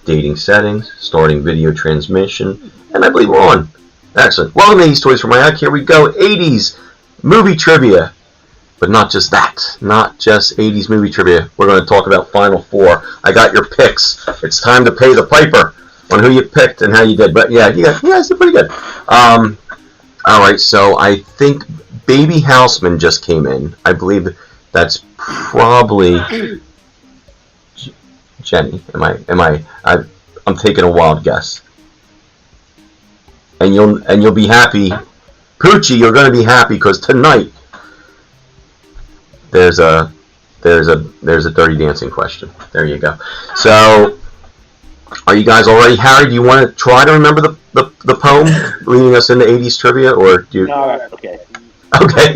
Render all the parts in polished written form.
updating settings, starting video transmission, and I believe we're on. Excellent. Welcome to 80's Toys for My Eye. Here we go. 80's movie trivia. But not just that. Not just 80's movie trivia. We're going to talk about Final Four. I got your picks. It's time to pay the piper on who you picked and how you did. But yeah, you guys did pretty good. Alright, so I think Baby Houseman just came in. I believe that's probably Jenny. I'm taking a wild guess. And you'll be happy. Poochie, you're going to be happy because tonight there's a Dirty Dancing question. There you go. So, are you guys all ready? Harry, do you want to try to remember the poem leading us into 80's trivia, or do you? No, that's okay. Okay.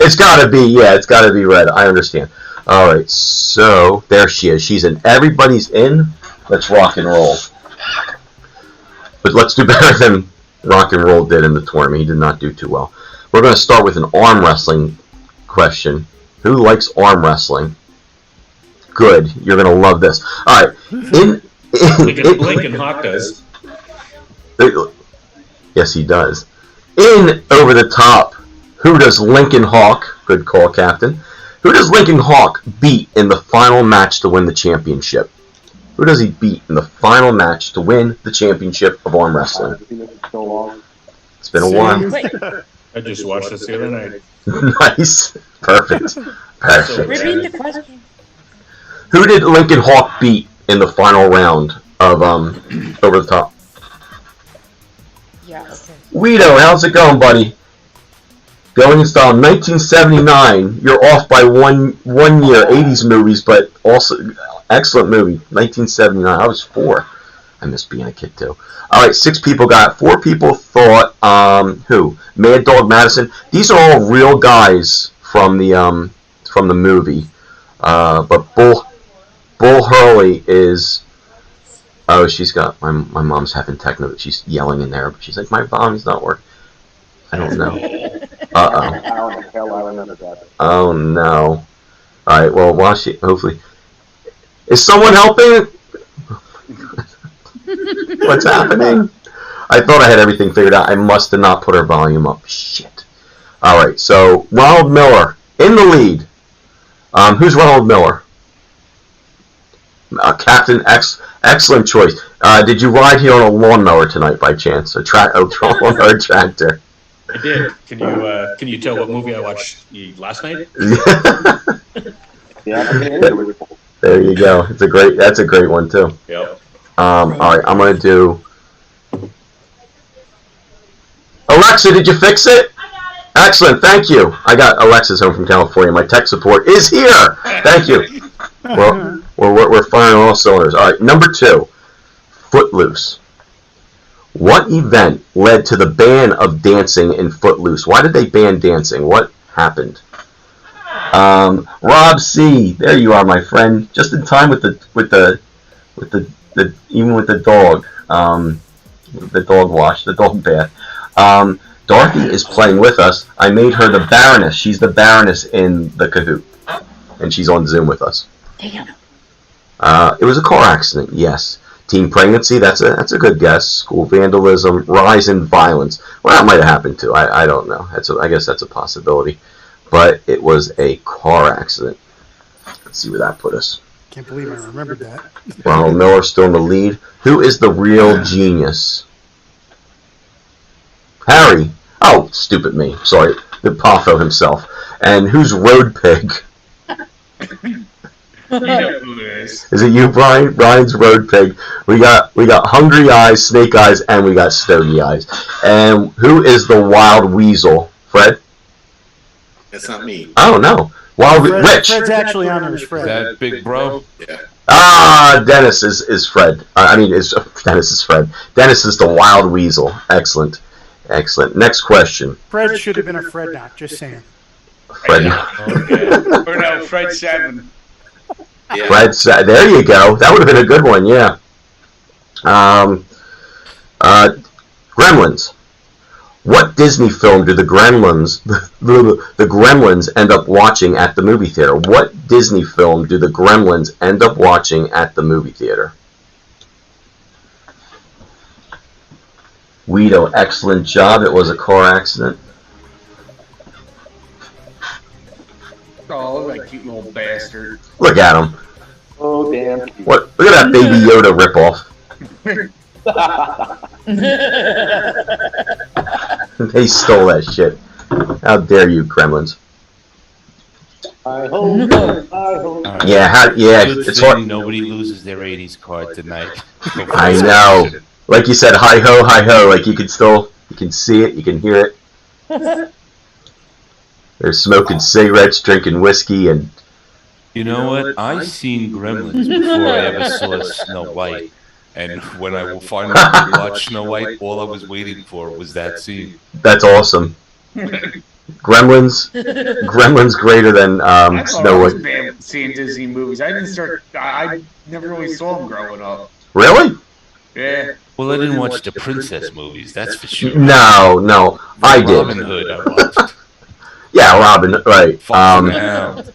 It's got to be, yeah, it's got to be red. I understand. All right, so there she is. She's in. Everybody's in. Let's rock and roll. But let's do better than Rock and Roll did in the tournament. He did not do too well. We're going to start with an arm wrestling question. Who likes arm wrestling? Good. You're going to love this. All right. Lincoln Hawk does. Yes, he does. In Over the Top, who does Lincoln Hawk, good call, Captain, who does Lincoln Hawk beat in the final match to win the championship? Who does he beat in the final match to win the championship of arm wrestling? It's been a while. I just watched this the other night. Nice. Perfect. Repeat the question. Who did Lincoln Hawk beat in the final round of Over the Top? Yeah, okay. Guido, how's it going, buddy? Going in style, 1979. You're off by one year. 80's movies, but also excellent movie. 1979. I was 4. I miss being a kid too. All right, 6 people got it. 4 people thought who? Mad Dog Madison. These are all real guys from the movie. But Bull Hurley is. Oh, she's got my mom's having techno. She's yelling in there, but she's like, my volume's not working. I don't know. Oh no. All right. Well, while she hopefully is someone helping? What's happening? I thought I had everything figured out. I must have not put her volume up. Shit. All right. So Ronald Miller in the lead. Who's Ronald Miller? Captain excellent choice. Did you ride here on a lawnmower tonight by chance? A lawnmower tractor. I did. Can you tell what movie I watched last night? Yeah. There you go. That's a great one too. Yep. All right, I'm gonna do. Alexa, did you fix it? Excellent, thank you. I got Alexa's home from California. My tech support is here. Thank you. Well, we're firing all cylinders. All right, number 2, Footloose. What event led to the ban of dancing in Footloose? Why did they ban dancing? What happened? Rob C, there you are, my friend. Just in time with the even with the dog, the dog wash, the dog bath. Dorothy is playing with us. I made her the Baroness. She's the Baroness in the Kahoot, and she's on Zoom with us. Damn. It was a car accident. Yes. Teen pregnancy. That's a good guess. School vandalism. Rise in violence. Well, that might have happened too. I don't know. I guess that's a possibility. But it was a car accident. Let's see where that put us. Can't believe I remembered that. Ronald Miller still in the lead. Who is the real genius? Harry. Oh, stupid me. Sorry. The Poffo himself. And who's Road Pig? You know who it is. Is it you, Brian? Brian's Road Pig. We got Hungry Eyes, Snake Eyes, and we got Stogie Eyes. And who is the Wild Weasel? Fred? That's not me. Oh, no. Rich. Fred's actually on there as Fred. Is that Big Bro? Yeah. Dennis is Fred. Dennis is Fred. Dennis is the Wild Weasel. Excellent. Next question. Fred should have been a Fred knock, just saying. Fred. Okay. Or no, Fred 7. Yeah. Fred. There you go. That would have been a good one. Yeah. Gremlins. What Disney film do the Gremlins, the Gremlins end up watching at the movie theater? What Disney film do the Gremlins end up watching at the movie theater? Guido, excellent job. It was a car accident. Oh, that cute little bastard. Look at him. Oh, damn. What? Look at that Baby Yoda ripoff. They stole that shit. How dare you, Gremlins? I hope. Alright. Yeah, Good it's thing hard. nobody loses their 80s card tonight. I know. Like you said, hi ho, hi ho. Like you can see it, you can hear it. They're smoking cigarettes, drinking whiskey, and You know what? I seen Gremlins before I ever saw Snow White. And when I finally watched Snow White, all I was waiting for was that scene. that's awesome. Gremlins greater than I thought Snow I was White. bad seeing Disney movies. I never really saw them growing up. Really? Yeah. Well, I didn't watch the princess movies, that's for sure. No, I Robin did. Hood, I watched. Yeah, Robin, right. Fox and the Hound.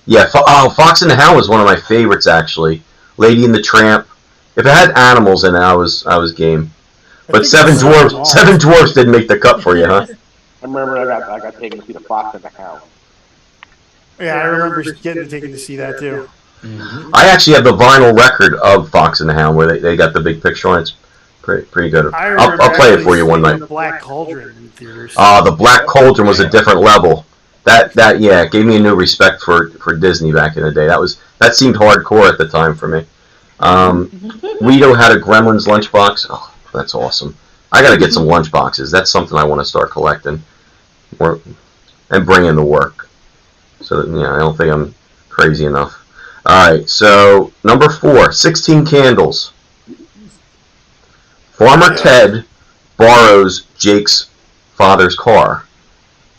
Yeah, Fox and the Hound was one of my favorites actually. Lady and the Tramp. If it had animals in it, I was game. But Seven Dwarfs didn't make the cut for you, huh? I remember I got taken to see the Fox and the Hound. Yeah, I remember getting taken to see that too. I actually have the vinyl record of Fox and the Hound where they got the big picture on it. It's pretty good. I remember I'll play it actually for you one seeing night. The Black Cauldron in theaters. The Black Cauldron was a different level. That yeah, it gave me a new respect for Disney back in the day. That seemed hardcore at the time for me. Guido had a Gremlins lunchbox. Oh, that's awesome. I gotta get some lunchboxes. That's something I want to start collecting, and bring in the work. So that, I don't think I'm crazy enough. All right, so number 4, 16 Candles. Farmer Ted borrows Jake's father's car.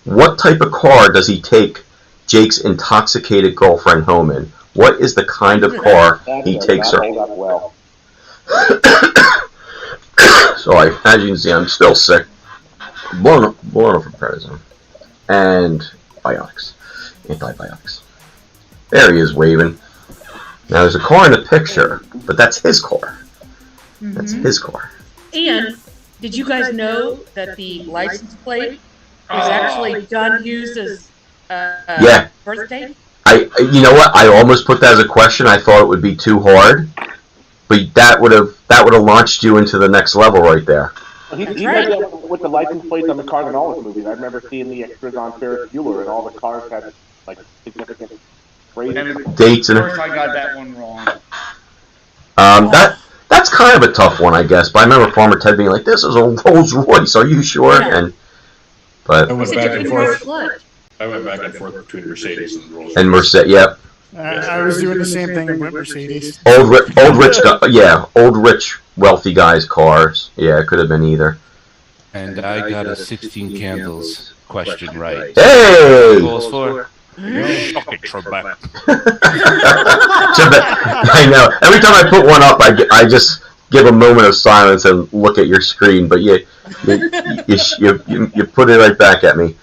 What type of car does he take Jake's intoxicated girlfriend home in? What is the kind of car he takes her? Hold up well. Sorry, as you can see, I'm still sick. Blown up for prednisone. And antibiotics. There he is waving. Now there's a car in the picture, but that's his car. That's his car. And did you guys know that the license plate was actually John Hughes' Yeah. birthday? You know what? I almost put that as a question. I thought it would be too hard, but that would have launched you into the next level right there. He does that with the license plates on the cars in all his movies. I remember seeing the extras on Ferris Bueller, and all the cars had like significant And Dates and of course, I got that one wrong. that's kind of a tough one, I guess. But I remember Farmer Ted being like, "This is a Rolls Royce. Are you sure?" Yeah. But I went It's a back and different forth. blood. I went back and forth between Mercedes and Rolls. and Mercedes, yep. I was doing the same thing with Mercedes. Old rich, wealthy guys' cars. Yeah, it could have been either. And I got a 16 Candles question right. Hey! Calls for Shock it, Trebek. I know. Every time I put one up, I just give a moment of silence and look at your screen. But you put it right back at me.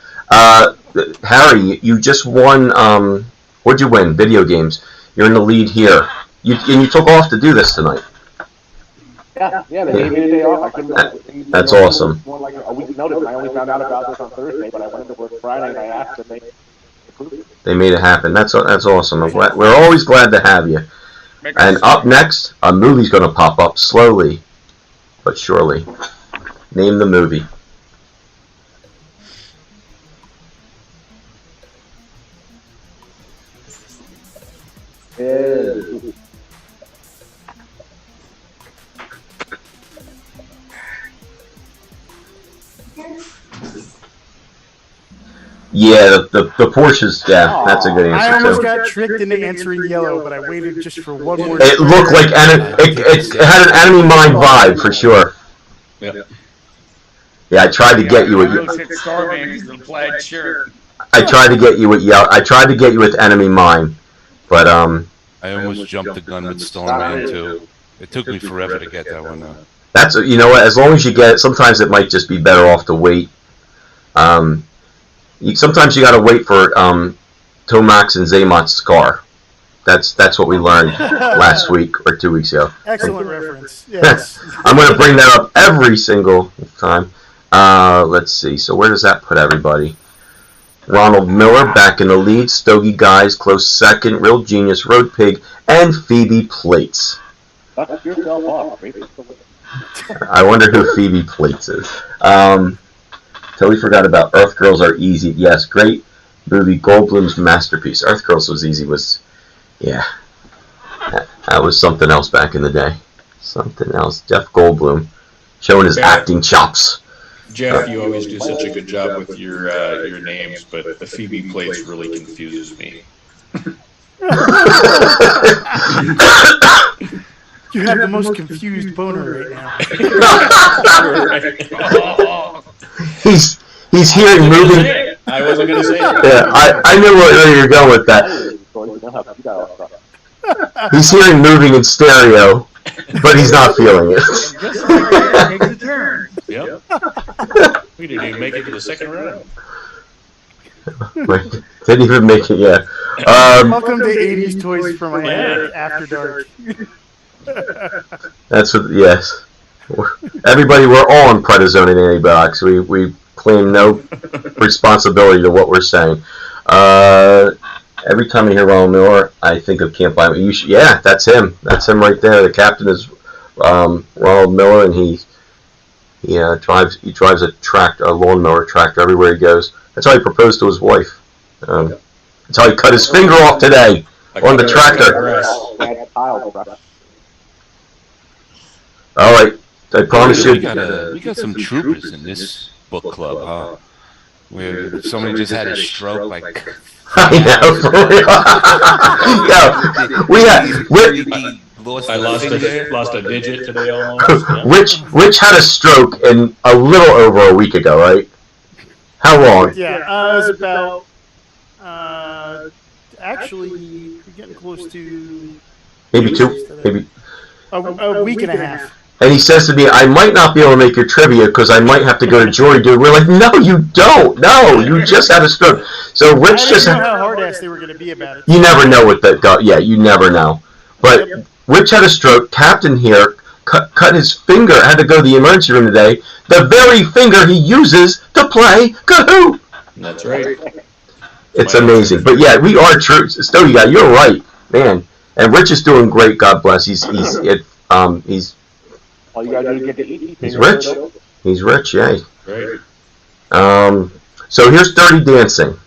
Harry, you just won. What'd you win? Video games. You're in the lead here. You took off to do this tonight. Yeah, they gave me a day off. I couldn't. That's awesome. More like a week's notice, and I only found out about this on Thursday, but I went to work Friday and I asked, and they approved it. They made it happen. That's awesome. We're always glad to have you. And up next, a movie's going to pop up slowly but surely. Name the movie. Yeah, the Porsches. Yeah, that's a good I answer almost too. got tricked into answering yellow, but I waited just for one more. It looked like it had an enemy mine vibe for sure. Yep. Yeah, I tried to get you I with almost hit Starman because of the plaid shirt. I tried to get you with I tried to get you with enemy mine, but I almost jumped the gun with Starman too. It took me forever to get that one though. that's you know what? As long as you get it, sometimes it might just be better off to wait Sometimes you got to wait for Tomax and Zaymot's car. That's what we learned last week or 2 weeks ago. Excellent reference. Yes. I'm going to bring that up every single time. Let's see. So where does that put everybody? Ronald Miller back in the lead. Stogie Guys close second. Real Genius, Road Pig, and Phoebe Plates. Dust yourself off. I wonder who Phoebe Plates is. Totally forgot about Earth Girls Are Easy. Yes, great movie. Goldblum's masterpiece. Earth Girls Was Easy was, yeah. That was something else back in the day. Something else. Jeff Goldblum showing his acting chops. Jeff, you always do such a good job with your names, but the Phoebe Plates really confuses me. You have the most confused boner right now. He's hearing moving. I wasn't going to say that. Yeah, I knew where you were going with that. He's hearing moving in stereo, but he's not feeling it. Just like that, takes a turn. Yep. We didn't even make it to the second round. Didn't even make it yet. Welcome to 80s Toys for My Attic After Dark. That's what. Yes. Everybody, we're all on prednisone and antibiotics. We claim no responsibility to what we're saying. Every time I hear Ronald Miller, I think of Camp Lyman. Yeah, that's him. That's him right there. The captain is Ronald Miller, and he drives a lawnmower tractor everywhere he goes. That's how he proposed to his wife. That's how he cut his finger off today on the tractor. All right, I promise you. We got some troopers in this book club, huh? Where somebody just had a stroke, like. I know. I lost a digit today almost. Yeah. Rich had a stroke in a little over a week ago, right? How long? Yeah, it was about, actually, we're getting close to... Maybe a week and a half. And he says to me, I might not be able to make your trivia because I might have to go to jury duty. We're like, no, you don't. No, you just had a stroke. So Rich just... I didn't know how hard-ass they were going to be about it. You never know what that... Yeah, you never know. But Rich had a stroke. Captain here cut his finger, had to go to the emergency room today. The very finger he uses to play Kahoot. That's right. It's amazing. But yeah, we are troops. Stogie Guy, you're right, man. And Rich is doing great. God bless. He's All you gotta do is get the ET he's rich. He's rich, yeah. Right. So here's Dirty Dancing.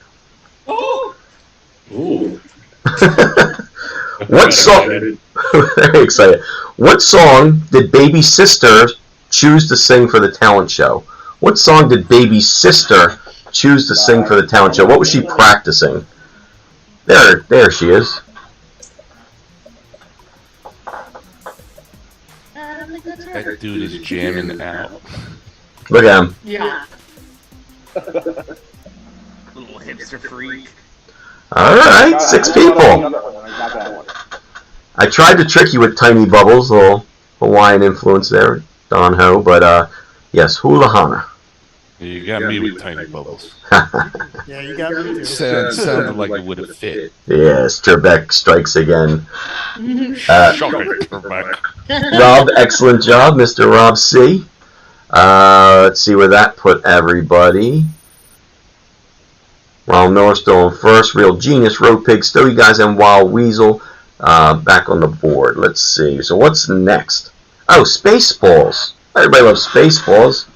Ooh. What song? Very excited. What song did Baby Sister choose to sing for the talent show? What song did Baby Sister choose to sing for the talent show? What was she practicing? There she is. That dude is jamming out. Look at him. Yeah. Little hipster freak. All right, 6 people. I tried to trick you with Tiny Bubbles, a little Hawaiian influence there, Don Ho, but yes, Hula Hana. You got me with Tiny Bubbles. Yeah, you got me too. Sounded like it would have fit. Yes, Trebek strikes again. Shocking, Trebek. Rob, excellent job, Mr. Rob C. Let's see where that put everybody. Ronald Miller still in first. Real Genius, Road Pig, Stogie Guys, and Wild Weasel back on the board. Let's see. So what's next? Oh, Spaceballs. Everybody loves Spaceballs.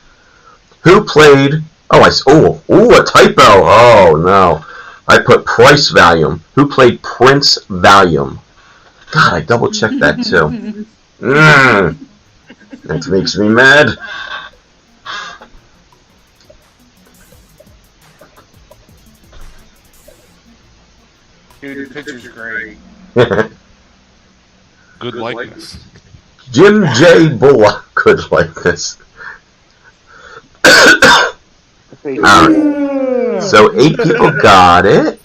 Who played... a typo. Oh, no. I put Price Valium. Who played Prince Valium? God, I double-checked that, too. That makes me mad. Dude, the picture's great. Good likeness. Jim J. Bullock could like this. Alright. So 8 people got it.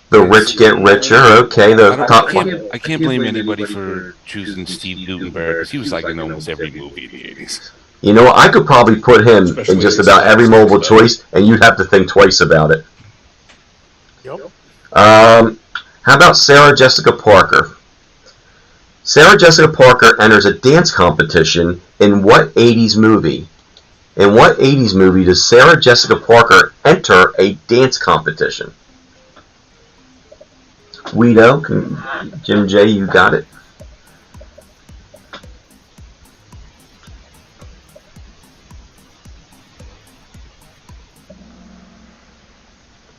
The rich get richer. Okay, the top one. I can't blame anybody for choosing Steve Gutenberg because he was like in almost every movie in the 80s. You know, I could probably put him Especially in just his about every accent mobile stuff. choice, and you'd have to think twice about it. Yep. How about Sarah Jessica Parker? Sarah Jessica Parker enters a dance competition in what 80s movie? In what 80s movie does Sarah Jessica Parker enter a dance competition? Guido, Jim J, you got it?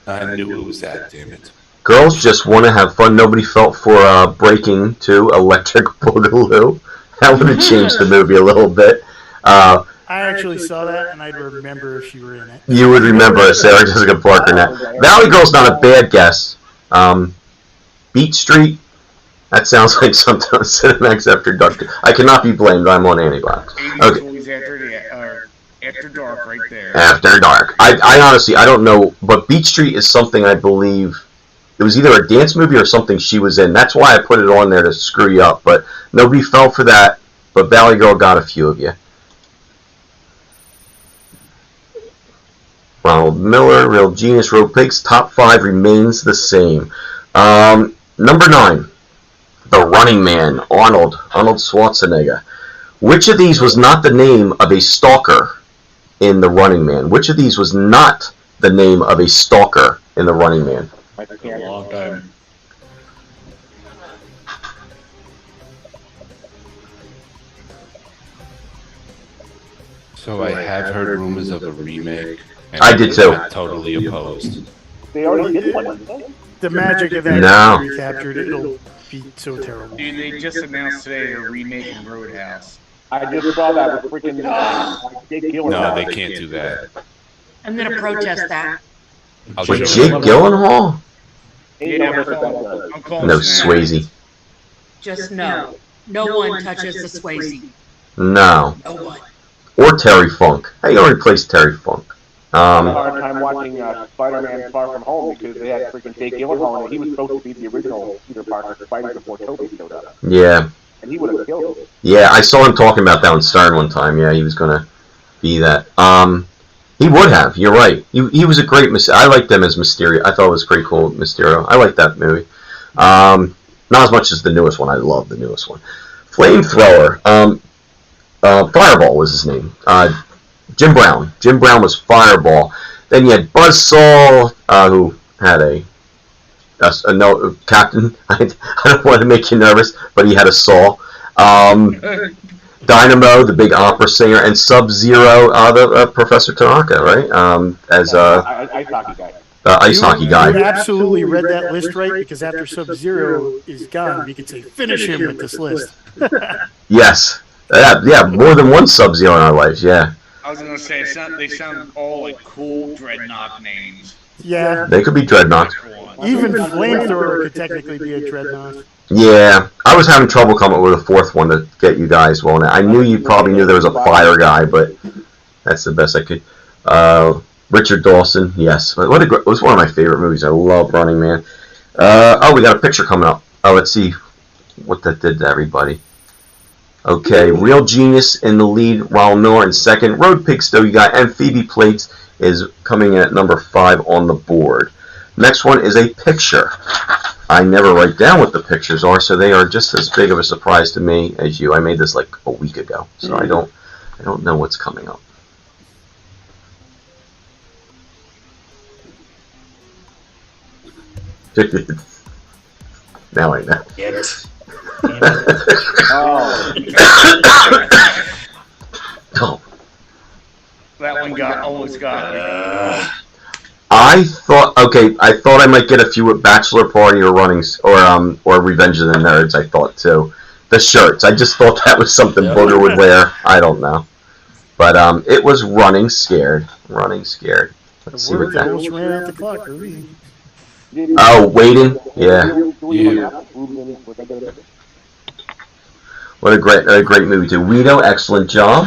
I knew it was that, damn it. Girls Just Want to Have Fun. Nobody felt for breaking to Electric Boogaloo. That would have changed the movie a little bit. I actually saw that, and I'd remember if she were in it. You would remember Sarah Jessica Parker now. Valley Girl's not a bad guess. Beat Street. That sounds like something on Cinemax After Dark. I cannot be blamed. I'm on antibiotics. 80's Okay. always after dark, right there. After Dark. I honestly, I don't know, but Beat Street is something I believe, it was either a dance movie or something she was in. That's why I put it on there to screw you up, but nobody fell for that, but Valley Girl got a few of you. Ronald Miller, Real Genius, Road Pigs, top 5 remains the same. Number 9, The Running Man, Arnold Schwarzenegger. Which of these was not the name of a stalker in The Running Man? Which of these was not the name of a stalker in The Running Man? A long time. So I have heard rumors of a remake. And I did too. I'm totally opposed. They already did one, didn't they? The magic of that No. recaptured, it'll be so terrible. Dude, they just announced today they're remaking Roadhouse. I just saw that with freaking Jake Gyllenhaal. No, they can't do that. I'm gonna protest that. I'll With show Jake you. Gyllenhaal? Ain't no different than that. I'm calling No, Snap. Swayze. Just no. No one touches the Swayze. No. No one. Or Terry Funk. How you gonna replace Terry Funk? I had a hard time watching Spider-Man Far From Home because they had freaking Jake Gyllenhaal in it. He was supposed to be the original Peter Parker Spider before Tobey showed up. Yeah. And he would have killed it. Yeah, I saw him talking about that on Stern one time. Yeah, he was gonna be that. He would have. You're right. He was a great I liked him as Mysterio. I thought it was pretty cool, Mysterio. I liked that movie. Not as much as the newest one. I love the newest one. Flamethrower. Fireball was his name. Jim Brown. Jim Brown was Fireball. Then you had Buzzsaw, who had a no captain. I don't want to make you nervous, but he had a saw. Dynamo, the big opera singer, and Sub-Zero, the Professor Tanaka, right? As Ice hockey guy. ice hockey guy. You absolutely read that list right, because after Sub-Zero is gone, we could say finish him with this list. Yes. Yeah, more than one Sub-Zero in our lives, yeah. I was gonna say they sound all like cool dreadnought names. Yeah, They could be dreadnoughts. even Flamethrower could technically be a dreadnought. Yeah, I was having trouble coming up with a fourth one to get you guys well. I knew you probably knew there was a fire guy, but that's the best I could. Richard Dawson, yes. What a it was one of my favorite movies. I love Running Man. Oh, we got a picture coming up. Oh, let's see what that did to everybody. Okay, Real Genius in the lead, Ronald Miller in second. Road Pig still you got, and Phoebe Plates is coming in at number 5 on the board. Next one is a picture. I never write down what the pictures are, so they are just as big of a surprise to me as you. I made this like a week ago, so I don't know what's coming up. Now I know. Oh, Oh. That one almost got me. I thought I might get a few at Bachelor Party or Runnings or Revenge of the Nerds. I thought too. The shirts. I just thought that was something Booger would wear. I don't know, but it was Running Scared. Running Scared. Let's see what that. Almost ran out the clock. Really. Oh, Waiting. Yeah. What a great movie too. Guido, excellent job.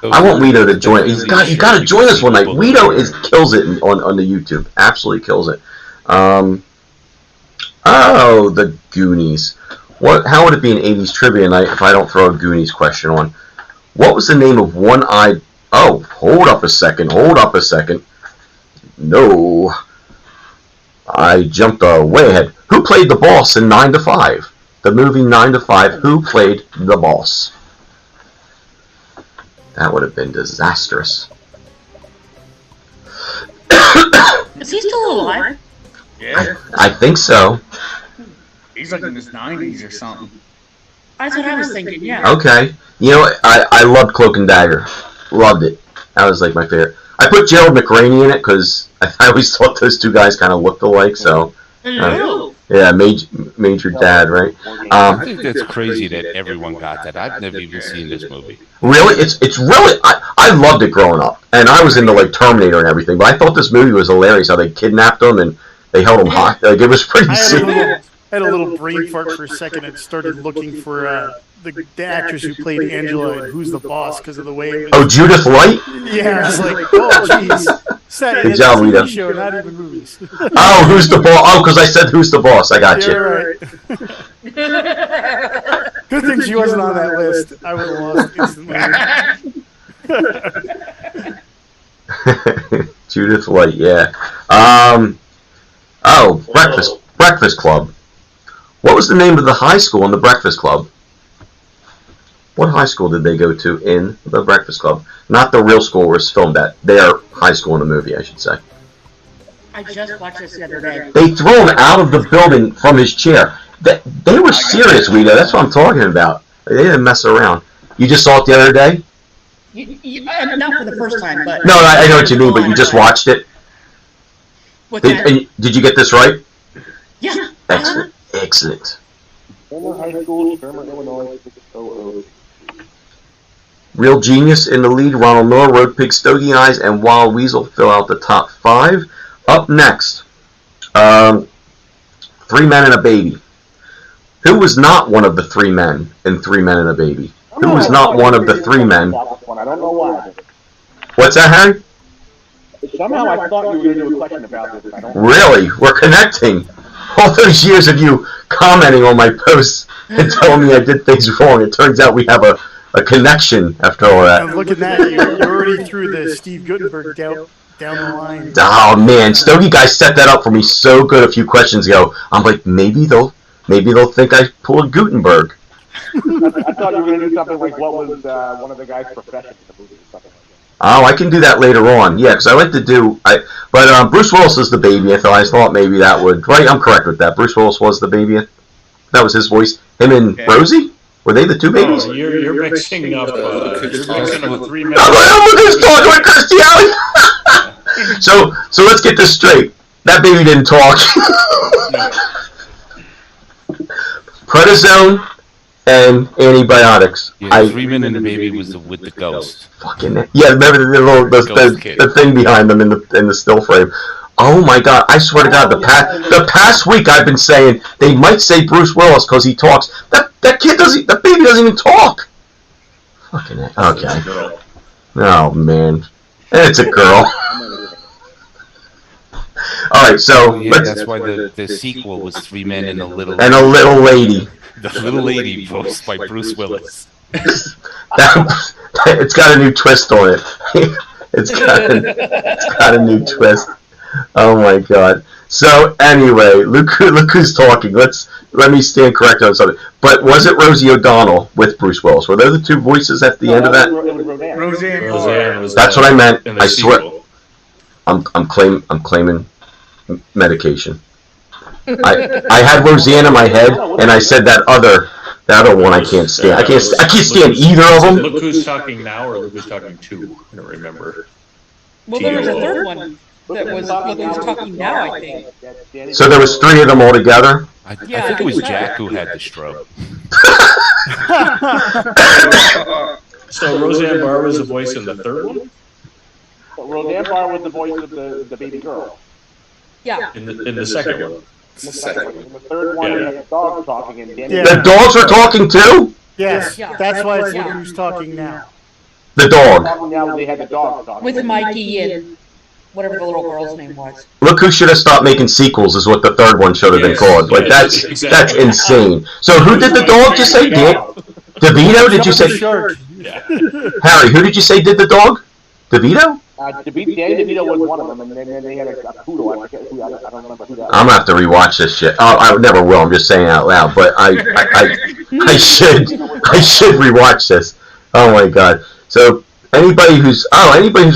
I want Guido to join. You got to join us one night. Guido kills it on the YouTube. Absolutely kills it. Oh, the Goonies. How would it be an 80s trivia night if I don't throw a Goonies question on? What was the name of one-eyed... Oh, hold up a second. No. I jumped way ahead. Who played the boss in 9 to 5? The movie 9 to 5, who played the boss? That would have been disastrous. Is he still alive? Yeah. I think so. He's like in his 90s or something. That's what I was thinking, yeah. Okay. You know, I loved Cloak and Dagger. Loved it. That was like my favorite. I put Gerald McRaney in it because I always thought those two guys kind of looked alike, so... Hello. Yeah, Major Dad, right? I think that's crazy that everyone got that. I've never even seen this movie. Really, it's really I loved it growing up, and I was into like Terminator and everything. But I thought this movie was hilarious. How they kidnapped him and they held him hot. Like it was pretty sick. I had a little brain fart for a second and started looking for the actress who played Angela and Who's the Boss because of the way it was. Oh, Judith Light. Yeah, I was like, oh jeez. Good job, Rita. Show, not even movies. Oh, Who's the Boss? Oh, because I said Who's the Boss. I got you. Right. Good thing she wasn't on that list. I would have lost instantly. Judith Light, yeah. Oh, Breakfast Club. What was the name of the high school in the Breakfast Club? What high school did they go to in the Breakfast Club? Not the real school where it's filmed at. Their high school in the movie, I should say. I just watched this the other day. They threw him out of the building from his chair. They were serious, Rita. That's what I'm talking about. They didn't mess around. You just saw it the other day? Not for the first time, but... No, I know what you mean, but you just watched it? Did you get this right? Yeah. Excellent. Excellent. Former high school, Sherman, Illinois, 600. Real Genius in the lead. Ronald Miller, Road Pig, Stogie Eyes, and Wild Weasel fill out the top 5. Up next, 3 Men and a Baby. Who was not one of the 3 men in 3 Men and a Baby? Who was not one of the 3 men? I don't know why. What's that, Harry? Somehow I thought you were going to do a question about this. I don't Really? We're connecting. All those years of you commenting on my posts and telling me I did things wrong, it turns out we have a connection after all that. Look at that. You already threw the Steve Guttenberg down the line. Oh, man. Stogie guy set that up for me so good a few questions ago. I'm like, maybe they'll think I pulled Gutenberg. I thought you were going to do something like what was one of the guy's professions in the movie or something like that. Oh, I can do that later on. Yeah, because I like to do... But Bruce Willis is the baby. I thought maybe that would... Right, I'm correct with that. Bruce Willis was the baby. That was his voice. Him and Rosie? Were they the 2 babies? Oh, you're mixing up. You're mixing up 3 men. Look who's talking with Kirstie Alley! So let's get this straight. That baby didn't talk. Prednisone and antibiotics. Yeah, 3 Men and a Baby was with the ghost. Fucking yeah, remember the thing behind them in the still frame. Oh my God! I swear to God, the past week I've been saying they might say Bruce Willis because he talks. That kid doesn't. That baby doesn't even talk. Fucking okay. Oh man, it's a girl. All right, so that's why the sequel was 3 Men and a Little Lady. The Little Lady, voiced by Bruce Willis. It's got a new twist on it. It's got a new twist. Oh my God. So anyway, look who's talking. Let me stand correct on something. But was it Rosie O'Donnell with Bruce Willis? Were there the 2 voices at the end of that? Roseanne was That's what I meant. in the I swear. sequel. I'm claiming medication. I had Roseanne in my head, and I said that other one I can't stand. I can't stand either of them. Look Who's Talking Now or Look Who's Talking 2? I don't remember. Well, there was a third one that was Look Who's Talking Now, I think. So there was 3 of them all together? I think it was Jack who had the stroke. So Roseanne Barr was the voice in the 3rd one? Roseanne Barr was the voice of the baby girl. Yeah. In the 2nd one. In the 3rd one, they had the dogs talking, and Danny... The dogs were talking too? Yes, Yeah. that's why it's Look Who's Talking Now. The dog. Now they had the dogs talking. With Mikey and whatever the little girl's name was. Look who should have stopped making sequels is what the 3rd one should have been called. Like that's insane. So who did the dog just say? DeVito? Did you say? Yeah. Harry, who did you say did the dog? DeVito? Danny DeVito was one of them, and then they had a poodle. I forget who. I don't remember who that was. I'm gonna have to rewatch this shit. Oh, I never will. I'm just saying it out loud, but I should rewatch this. Oh my god. So anybody who's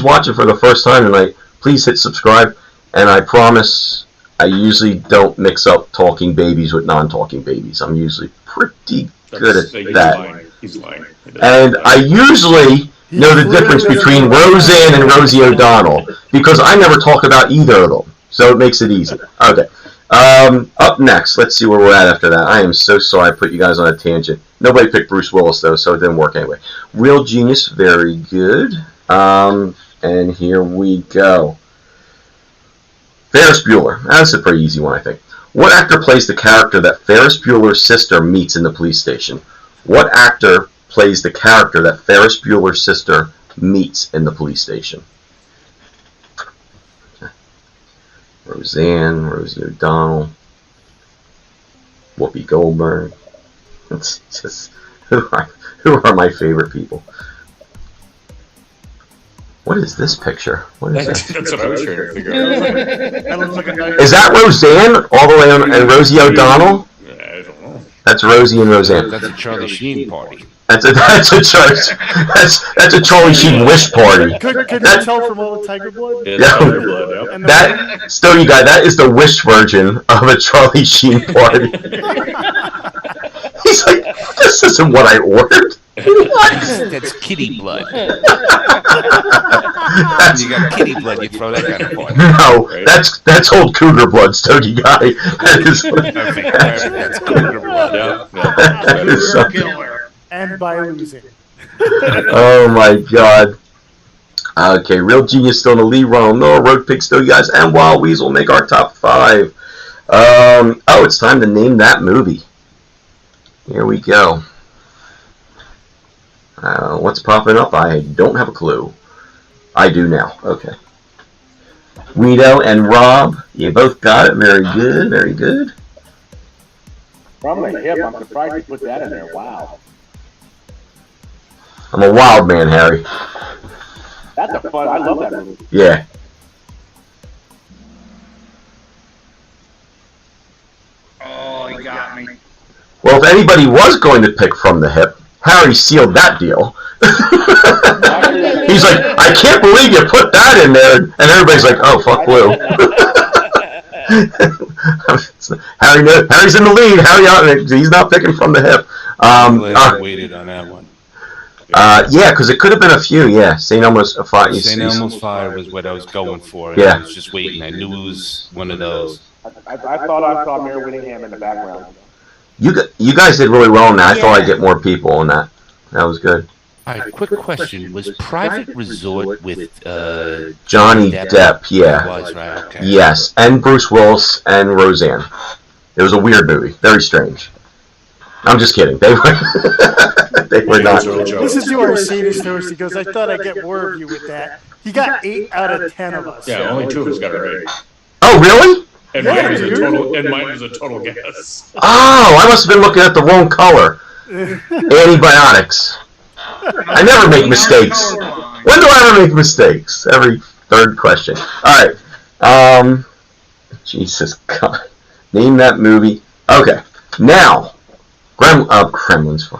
watching for the first time tonight, please hit subscribe. And I promise, I usually don't mix up talking babies with non-talking babies. I'm usually pretty good at that. He's lying. And I usually know the difference between Roseanne and Rosie O'Donnell because I never talk about either of them, so it makes it easy. Okay. Up next, let's see where we're at after that. I am so sorry I put you guys on a tangent. Nobody picked Bruce Willis though, so it didn't work anyway. Real Genius, very good. And here we go. Ferris Bueller. That's a pretty easy one, I think. What actor plays the character that Ferris Bueller's sister meets in the police station? What actor plays the character that Ferris Bueller's sister meets in the police station? Roseanne, Rosie O'Donnell, Whoopi Goldberg. It's just who are my favorite people? What is this picture? What is that? That's what I was trying to figure out. Is that Roseanne all the way on and Rosie O'Donnell? I don't know. That's Rosie and Roseanne. That's a Charlie Sheen party. That's a Charlie Sheen wish party. Could you tell from all the tiger blood? Yeah, Yeah. Tiger Blood, yep. And That Stony guy, that is the wish version of a Charlie Sheen party. He's like, this isn't what I ordered. That's kitty blood. You got kitty blood, you throw that kind of party. No, that's old cougar blood, Stony guy. That's cougar blood. Yeah. That is something. Killer. And by losing. Oh my god. Okay, Real Genius still in the lead. Ronald Miller, Road Pig still, you guys, and Wild Weasel make our top 5. It's time to name that movie. Here we go. What's popping up? I don't have a clue. I do now. Okay. Guido and Rob, you both got it. Very good, very good. From the hip, I'm surprised you put that in there. Wow. I'm a wild man, Harry. That's a fun. I love that movie. Yeah. Oh, he got me. Well, if anybody was going to pick From the Hip, Harry sealed that deal. He's like, I can't believe you put that in there. And everybody's like, oh, fuck Lou. Harry's in the lead. He's not picking From the Hip. I waited on that one. Yeah, because it could have been a few. Yeah, St. Elmo's Fire. St. Elmo's Fire was what I was going for. Yeah. I was just waiting. I knew it was one of those. I thought I saw Mayor Whittingham in the background. You guys did really well on that. I thought I'd get more people on that. That was good. All right, quick question. Was Private Resort with Johnny Depp, yeah. Was, right, okay. Yes, and Bruce Willis and Roseanne. It was a weird movie. Very strange. I'm just kidding. They were, they were not. Listen to our sadist host. He goes, I thought I'd get more of you with that. He got 8 out of 10 of us. Yeah, only 2 of us got it right. Oh, really? And Yeah, mine was a total guess. Oh, I must have been looking at the wrong color. Antibiotics. I never make mistakes. When do I ever make mistakes? Every third question. All right. Jesus God. Name that movie. Okay. Now, Gremlins.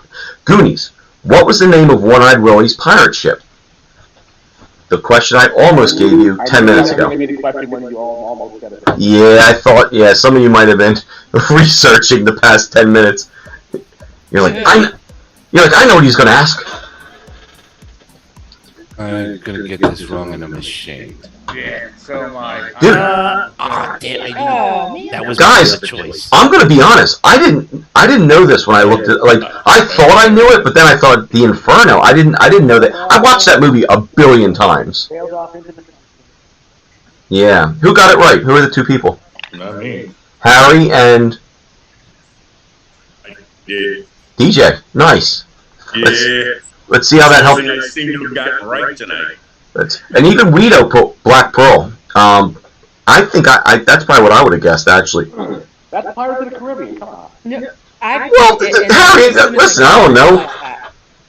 Goonies. What was the name of One-Eyed Willie's pirate ship? The question I almost gave you 10 minutes ago. Yeah, I thought, some of you might have been researching the past 10 minutes. You're like, I know what he's going to ask. I'm going to get this wrong and I'm ashamed. Yeah, so am I. Dude, Damn, that was guys, my choice. I'm going to be honest. I didn't know this when I looked at, I thought I knew it, but then I thought The Inferno. I didn't know that. I watched that movie a billion times. Yeah. Who got it right? Who are the 2 people? Not me. Harry and Yeah. DJ. Nice. Yeah. Let's see how that helps. I seem to have gotten right tonight. And even Guido put Black Pearl. I think that's probably what I would have guessed, actually. That's Pirates of the Caribbean. Come on. No, Well, Harry, listen, I don't know.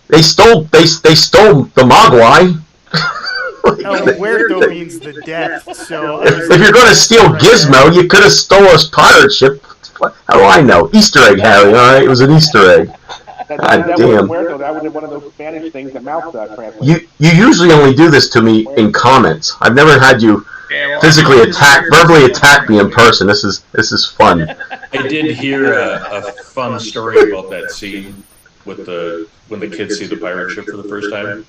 They stole the Mogwai. Oh, Huerto means the depth. So If you're going to steal Gizmo, you could have stole a pirate ship. How do I know? Easter egg, Harry. All right, it was an Easter egg. God damn. That was one of those Spanish things that Mouse translated. You usually only do this to me in comments. I've never had you verbally attack me in person. This is fun. I did hear a fun story about that scene with when the kids see the pirate ship for the first time.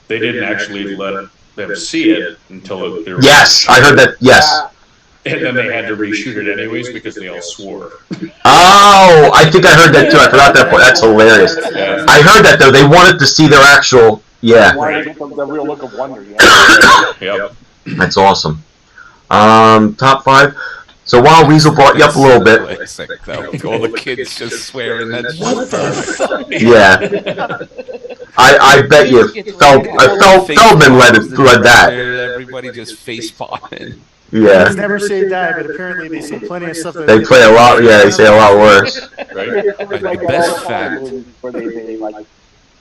They didn't actually let them see it until they were. Yes, I heard that. Yes. And then they had to reshoot it anyways because they all swore. Oh, I think I heard that too. I forgot that point. That's hilarious. Yeah. I heard that though. They wanted to see their actual. Yeah. The real look of wonder. Yeah. Yep. That's awesome. Top 5. So while Weasel brought you up a little bit. All the kids just swearing. That's what the fuck? Yeah. I bet you Feldman led that. Everybody just face popping. Yeah. never say die, but apparently they say plenty of stuff. They play a lot. Yeah, they say a lot worse. Right. The best fact. Where they like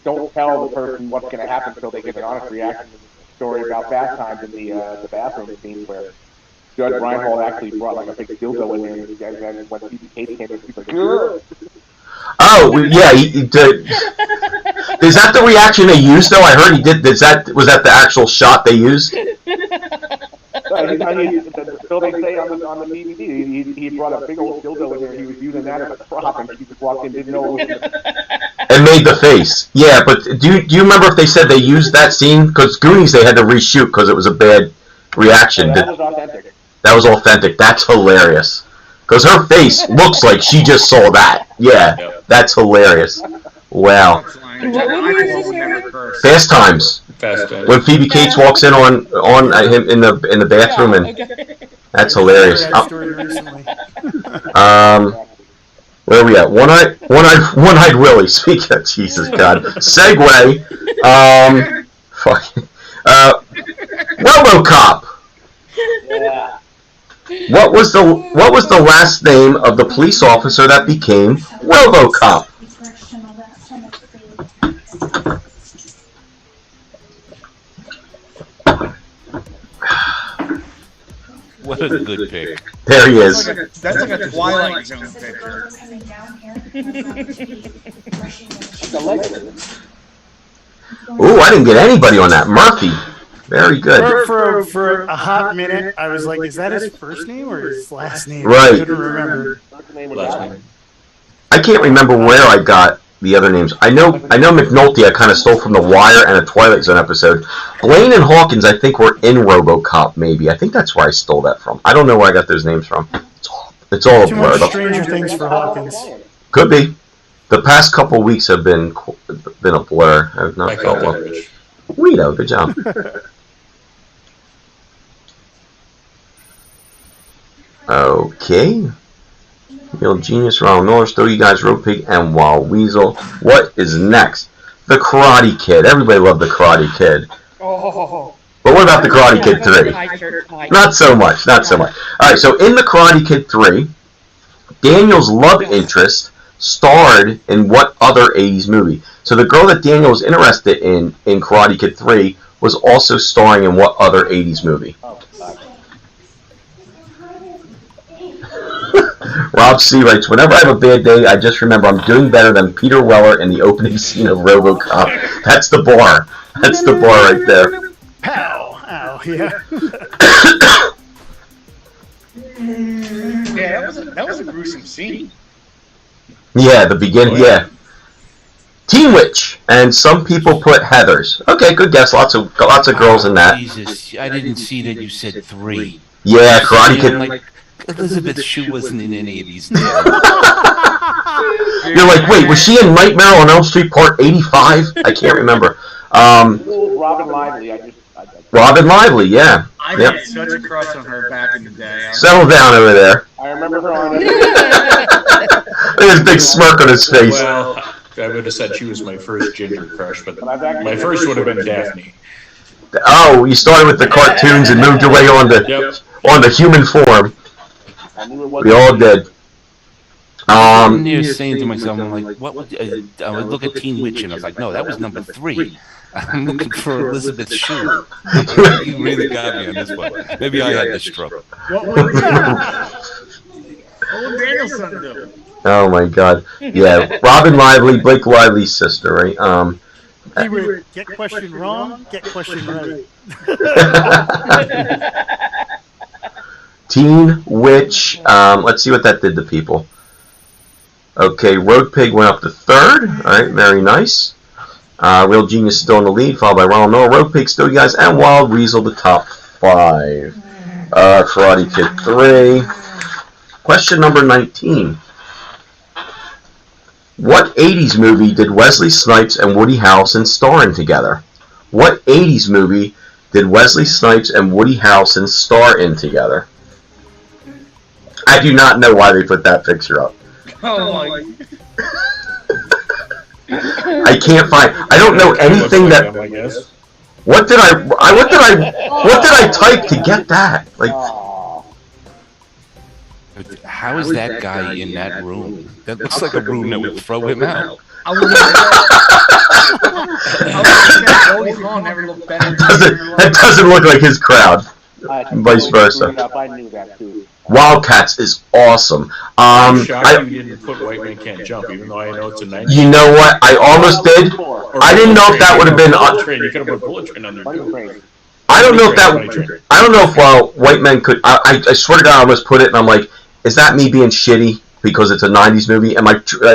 don't tell the person what's going to happen until they give an honest reaction to the story about bath times in the bathroom scene where Judge Reinhold actually brought like a big dildo in there, and then when Phoebe Cates came in, she's like, "Ugh." Oh yeah, he did. Is that the reaction they used though? I heard he did. Was that the actual shot they used? So they say on the DVD, he brought a big old dildo in there. He was using that as a prop, and she just walked in, didn't know it was. And made the face. Yeah, but do you remember if they said they used that scene? Because Goonies they had to reshoot because it was a bad reaction. That was authentic. That was authentic. That's hilarious. Because her face looks like she just saw that. Yeah, that's hilarious. Wow. Fast Times. Fast Times. When Phoebe Cates walks in on him in the bathroom, and that's hilarious. Where are we at? One-eyed Willie. Speaking of Jesus God, segue. Robocop. Yeah. What was the last name of the police officer that became Robocop? What a good pick. There he is. That's like a Twilight Zone picture. Ooh, I didn't get anybody on that. Murphy. Very good. For a hot minute, I was like, is that his first name or his last name? Right. I couldn't remember. Last name. I can't remember where I got the other names. I know McNulty I kind of stole from The Wire and a Twilight Zone episode. Blaine and Hawkins I think were in RoboCop maybe. I think that's where I stole that from. I don't know where I got those names from. It's all a Too blur. much Stranger Things for Hawkins. Could be. The past couple weeks have been a blur. I've not felt well. Guido, good job. Okay. Real Genius, Ronald Miller, Still You Guys, Road Pig, and Wild Weasel. What is next? The Karate Kid. Everybody loved The Karate Kid. Oh. But what about The Karate Kid 3? Not so much, not so much. Alright, so in The Karate Kid 3, Daniel's love interest starred in what other 80s movie? So the girl that Daniel was interested in Karate Kid 3 was also starring in what other 80s movie? Rob C. writes, whenever I have a bad day, I just remember I'm doing better than Peter Weller in the opening scene of RoboCop. That's the bar. That's the bar right there. Pow! Ow, yeah. Yeah, that was a gruesome scene. Yeah, the beginning, yeah. Teen Witch, and some people put Heathers. Okay, good guess. Lots of girls in that. Jesus, I didn't see that you said 3. Yeah, Karate Kid. Like, Elizabeth Shue wasn't in any of these. You're like, wait, was she in Nightmare on Elm Street Part 85? I can't remember. Robin Lively. Robin Lively, yeah. I had such a crush on her back in the day. Settle down over there. I remember her on it. Look at his big smirk on his face. Well, I would have said she was my first ginger crush, but my first would have been Daphne. Oh, you started with the cartoons and moved your way on the human form. We all did. I'm near saying to myself, I'm like, what would I would look at Teen Witch, and I was like, no, that was number 3. I'm looking for Elizabeth Shue. You really got me on this one. Maybe I had the stroke. What would Danielson do? Oh my God. Yeah, Robin Lively, Blake Lively's sister, right? He would get question wrong, get question right. Teen Witch. Let's see what that did to people. Okay, Road Pig went up to 3rd. All right, very nice. Real Genius still in the lead, followed by Ronald Miller, Road Pig still, you guys, and Wild Weasel, the top 5. Karate Kid 3. Question number 19. What 80s movie did Wesley Snipes and Woody Harrelson star in together? What 80s movie did Wesley Snipes and Woody Harrelson star in together? I do not know why they put that picture up. Oh my. I can't find. I don't know anything that. I guess. What did I type to get that? Like, How is that guy in that room? That looks like a room that would throw him out. I was Goldie Hawn never looked better. that doesn't look like his crowd. Vice versa. I knew that too. Wildcats is awesome. I'm shocked you didn't put White Man Can't Jump, even though I know it's a 90s. You know what? I almost did. I didn't know if that would have been. You could have put Bullet Train on there too. I don't know if that. I don't know if White Men could. I swear to God, I almost put it, and I'm like, is that me being shitty because it's a 90s movie? Is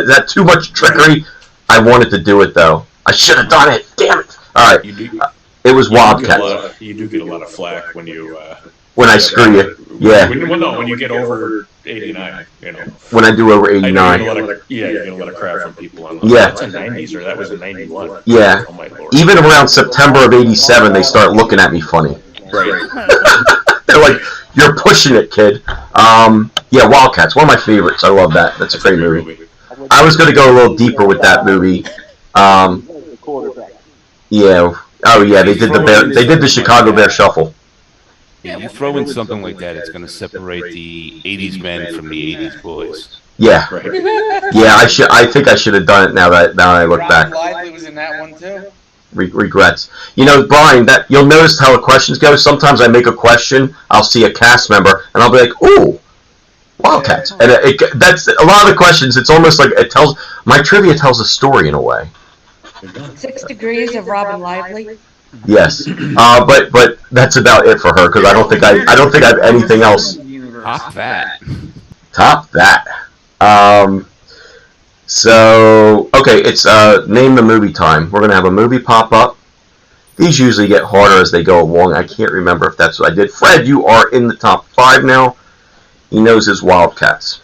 that too much trickery? I wanted to do it though. I should have done it. Damn it! All right. It was Wildcats. You do get a lot of flack when you. When I screw you, yeah. When you get over 89, you know. When I do over 89. You get a lot of crap from people on. Yeah. That's a 90s, or that was a 91. Yeah. Oh my Lord. Even around September of 87, they start looking at me funny. Right. They're like, "You're pushing it, kid." Yeah, Wildcats, one of my favorites. I love that. That's a great movie. I was going to go a little deeper with that movie. Yeah. Oh yeah, they did the Chicago Bear Shuffle. Yeah, you throw in something like that, it's going to separate the 80s men from the 80s boys. Yeah. Right. Yeah, I think I should have done it now that I look back. Lively was in that one too. Regrets. You know, Brian, that you'll notice how the questions go. Sometimes I make a question, I'll see a cast member, and I'll be like, "Ooh, Wildcats." And that's a lot of the questions. It's almost like my trivia tells a story in a way. 6 Degrees of Robin Lively. Yes, but that's about it for her because I don't think I have anything else. Top that. So okay, it's name the movie time. We're gonna have a movie pop up. These usually get harder as they go along. I can't remember if that's what I did. Fred, you are in the top 5 now. He knows his Wildcats.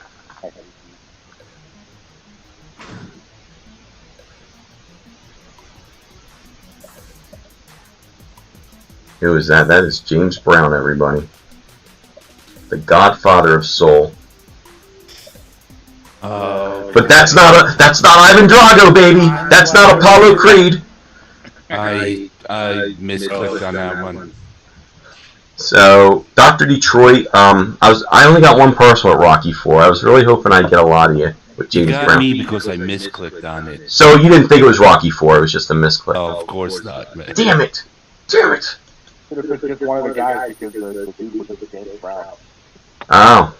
Who is that? That is James Brown, everybody. The Godfather of Soul. But that's not Ivan Drago, baby. That's not Apollo Creed. I misclicked on that one. So Dr. Detroit. I only got one person at Rocky IV. I was really hoping I'd get a lot of you with James Brown. You got Brown. me because I misclicked on it. So you didn't think it was Rocky IV? It was just a misclick. Oh, of course not, man. Damn it! Damn it! Should have put just one of the guys because the dude was with James Brown. Oh.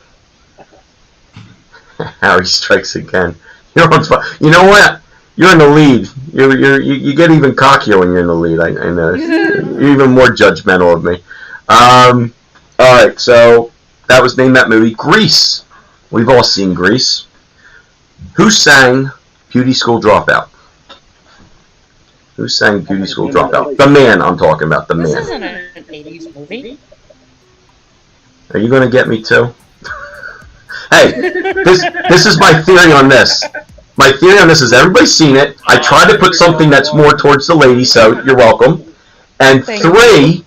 Harry strikes again. You know what? You're in the lead. You get even cockier when you're in the lead. I know. You're even more judgmental of me. All right. So that was Name That Movie. Grease. We've all seen Grease. Who sang Beauty School Dropout? Who sang Beauty School Dropout? The Man I'm talking about. The Man. This isn't an 80s movie. Are you going to get me too? Hey, this is my theory on this. My theory on this is everybody's seen it. I tried to put something that's more towards the ladies, so you're welcome. And 3,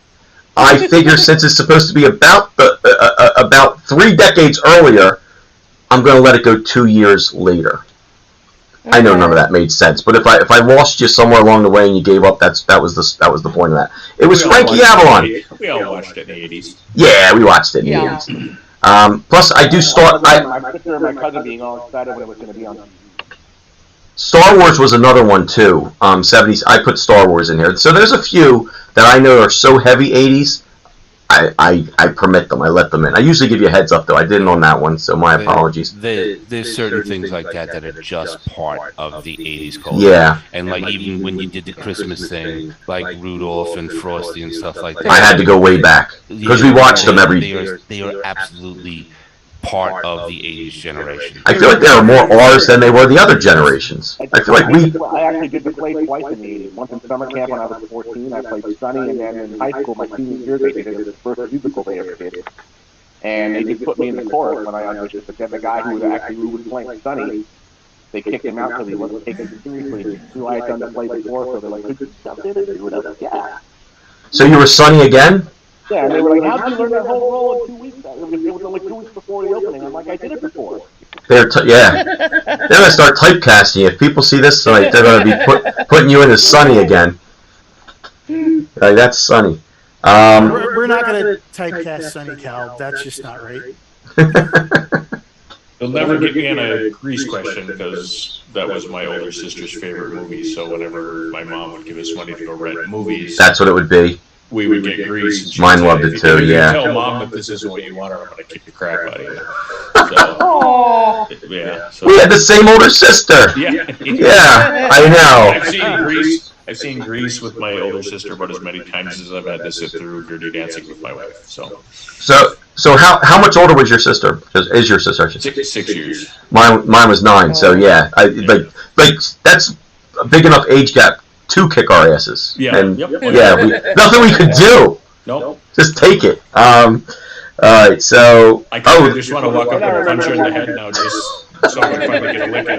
I figure since it's supposed to be about 3 decades earlier, I'm going to let it go 2 years later. Okay. I know none of that made sense, but if I lost you somewhere along the way and you gave up, that was the point of that. It was Frankie Avalon. We all watched it in the 80s. Yeah, we watched it in the 80s. Plus, I do start. My sister and my cousin being all excited when it was going to be on. Star Wars was another one too. 70s. I put Star Wars in here. So there's a few that I know are so heavy 80s. I permit them. I let them in. I usually give you a heads up though. I didn't on that one, so my apologies. There's certain things like that that are just part of the 80s culture. Yeah. And like even when you did the Christmas thing, like Rudolph and Frosty and stuff like that. I had to go way back because we watched them every. They are absolutely part of the 80s generation. I feel like there are more ours than they were the other generations. I feel like I actually did the play twice in the 80s. Once in summer camp when I was 14, I played Sonny, and then in high school, my senior year, they did it. It was the first musical they ever did. And they just put me in the chorus when I auditioned. But then the guy who was playing Sonny, they kicked him out because he wasn't taking it seriously. He knew I had done the play before, so they're like, could you jump in and do it? I was like, yeah. So you were Sonny again? Yeah, and they were like, how'd you learn that whole role in 2 weeks? It was only 2 weeks before the opening. I'm like, I did it before. They're they're gonna start typecasting. If people see this tonight, they're gonna be putting you in as Sonny again. Like, that's Sonny. We're not gonna typecast Sonny Cal. That's just not right. They'll never get me on a Grease question because that was my older sister's favorite movie. So whenever my mom would give us money to go rent movies, That's what it would be. we would get Grease. Mine loved it too, yeah. Tell mom that this isn't what you want, or I'm going to kick the crap out of you. So, yeah. So, We had the same older sister. yeah. Yeah, I know. I've seen Grease with my older sister about as many times as I've had to sit through Dirty Dancing with my wife. So how much older was your sister? Is your sister? 6 years. Mine was 9. So yeah, like that's a big enough age gap to kick our asses. Yeah. And Yep. nothing we could do. Nope. Just take it. All right. So I kind of just want to walk up and punch her in the head now, just so I can finally get a lick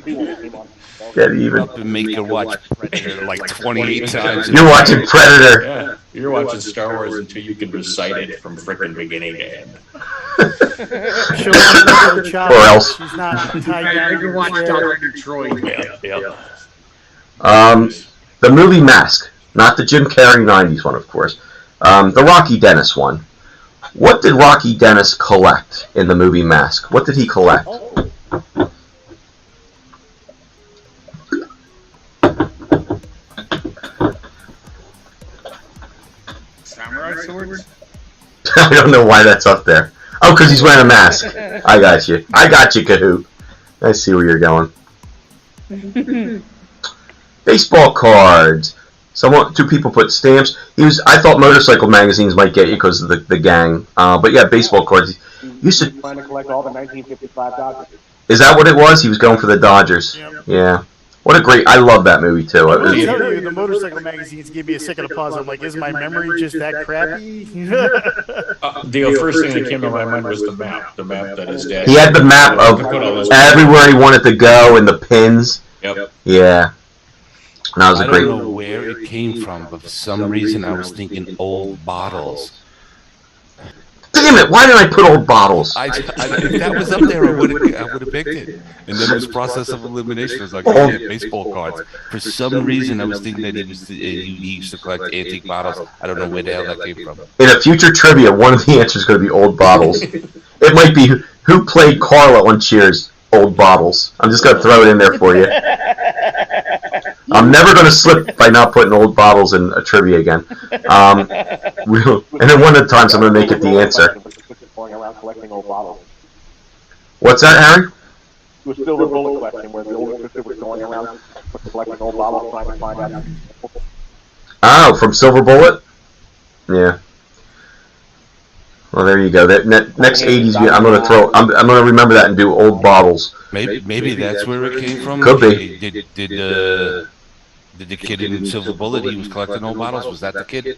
in. get even. Up and make her watch Predator like 28 times. You're watching Predator. Yeah, you're watching Star Wars until you can recite it from frickin' beginning to end. Or else. She's not tied down. You can watch Dr. Detroit. Yeah. The movie Mask, not the Jim Carrey 90s one, of course. The Rocky Dennis one. What did Rocky Dennis collect in the movie Mask? What did he collect? Samurai swords? I don't know why that's up there. Oh, because he's wearing a mask. I got you, Kahoot. I see where you're going. Baseball cards. Two people put stamps. I thought motorcycle magazines might get you because of the gang. But yeah, baseball cards. You should. Trying to collect all the 1955 Dodgers. Is that what it was? He was going for the Dodgers. Yep. Yeah. What a great. I love that movie too. I will tell you, the motorcycle magazines give me a second of pause. I'm like, is my memory just that crappy? The first thing that came to my mind was the map that his dad. He had the map of everywhere he wanted to go and the pins. Yep. Yeah. And that was a I great. don't know where it came from, but for some reason I was thinking old bottles. Damn it! Why did I put old bottles? If that was up there, I would have picked it. And then it was process of elimination. I was like, oh, yeah, baseball cards. For some reason, I was thinking that he used to collect antique bottles. I don't know where the hell that came from. In a future trivia, one of the answers is going to be old bottles. It might be who played Carla on Cheers. Old bottles. I'm just going to throw it in there for you. I'm never going to slip by not putting old bottles in a trivia again. And then one of the times I'm going to make it the answer. Going around collecting old bottles. What's that, Harry? It was Silver Bullet question where the older sister was going around collecting old bottles trying to find out. Oh, from Silver Bullet? Yeah. Well, there you go. That next 80s, I'm going to remember that and do old bottles. Maybe that's where it came from. Could be. Did the kid in Silver Bullet, he was collecting old bottles? Was that the kid?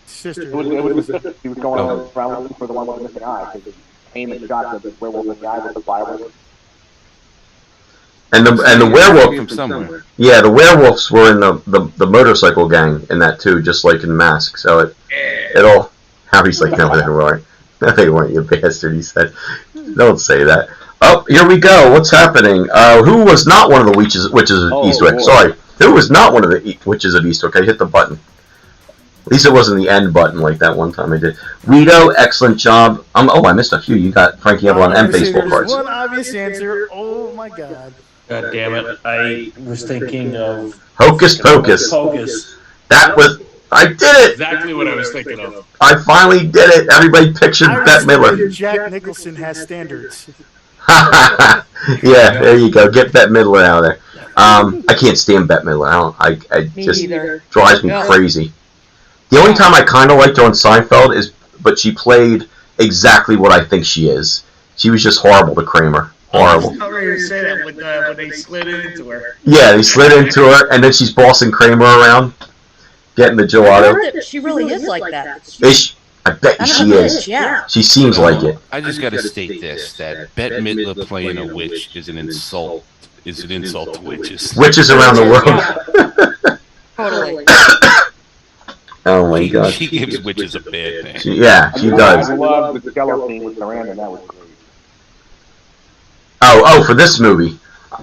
Sister. It was the sister. He was going around looking for the one with the missing eye because he came and shot the werewolf in the eye with the fireworks. And the werewolf From somewhere. Yeah, the werewolves were in the motorcycle gang in that too, just like in Mask. So it all. Harry's like, no, they weren't. No, they weren't, you bastard. He said, don't say that. Oh, here we go. What's happening? Who was not one of the witches of Eastwick? Boy. Sorry, who was not one of the witches of Eastwick? I hit the button. At least it wasn't the end button like that one time I did. Guido, excellent job. Oh, I missed a few. You got Frankie Avalon and baseball cards. One obvious answer. Oh my God. God damn it! I was thinking of Hocus Pocus. Pocus. That was. I did it. Exactly what I was thinking of. I finally did it. Everybody pictured Bette Midler. Jack Nicholson has standards. Yeah, there you go. Get Bette Midler out of there. I can't stand Bette Midler. I just drives me crazy. The only time I kind of liked her on Seinfeld but she played exactly what I think she is. She was just horrible to Kramer. Horrible. I was ready to say that when they slid into her. Yeah, they slid into her, and then she's bossing Kramer around, getting the gelato. She really is like that. I bet you she is. Yeah. She seems like it. I just got to state this: that Bette Midler playing a witch is an insult. Is an insult to witches. Witches around the world. Yeah. Totally. Oh my God. She gives witches a bad name. She does. I love the Jello scene with Miranda. That was great. Oh, for this movie.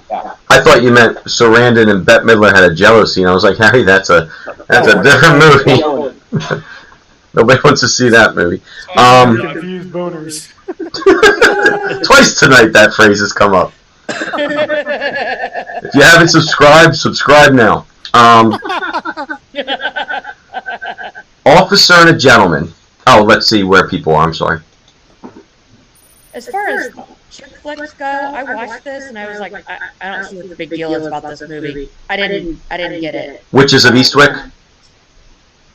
Yeah. I thought you meant Sarandon and Bette Midler had a Jello scene. I was like, Harry, that's a different movie. Nobody wants to see that movie. Confused boners. Twice tonight that phrase has come up. If you haven't subscribe now. Officer and a Gentleman. Oh, let's see where people are. I'm sorry. As far as chick flicks go, I watched this and I was like, I don't see what the big deal is about this movie. I didn't get it. Witches of Eastwick?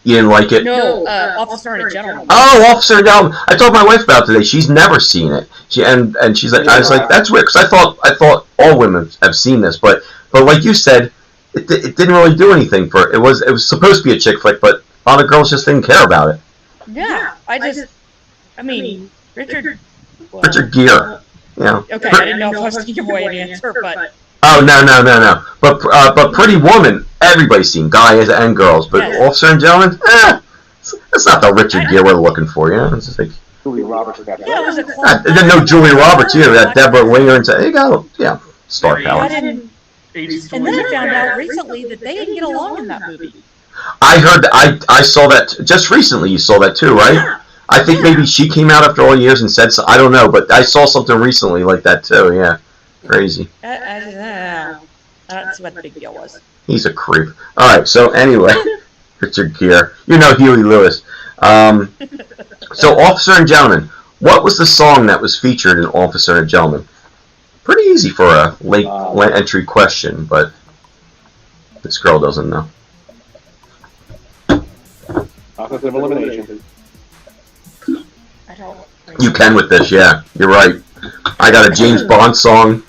You didn't like it? No, Officer and a Gentleman. Oh, Officer and a Gentleman. I told my wife about it today. She's never seen it. And she's like, I was like, that's weird, because I thought all women have seen this, but like you said, it didn't really do anything for it. It was supposed to be a chick flick, but a lot of girls just didn't care about it. Yeah, Richard Gere. Yeah. Okay, I didn't know if I was to give away an answer, but... Oh, no. But Pretty Woman, everybody's seen, guys and girls. But Yes. Officer and Gentleman, it's not the Richard Gere we're looking for, you know? It's just like, Julia Roberts. Yeah, it was a I didn't know Julia Roberts either. That Deborah Winger and there you go. Yeah, star power. I didn't... And then I found out recently that they didn't get along in that movie. I heard that. I saw that just recently. You saw that too, right? Yeah. I think maybe she came out after all years and said so. I don't know, but I saw something recently like that too. Yeah, crazy. I don't see what the big deal was. He's a creep. All right. So anyway, Richard Gere. You know Huey Lewis. So Officer and Gentleman. What was the song that was featured in Officer and Gentleman? Pretty easy for a late entry question, but this girl doesn't know. Process of elimination. I don't... You can with this, yeah. You're right. I got a James Bond song.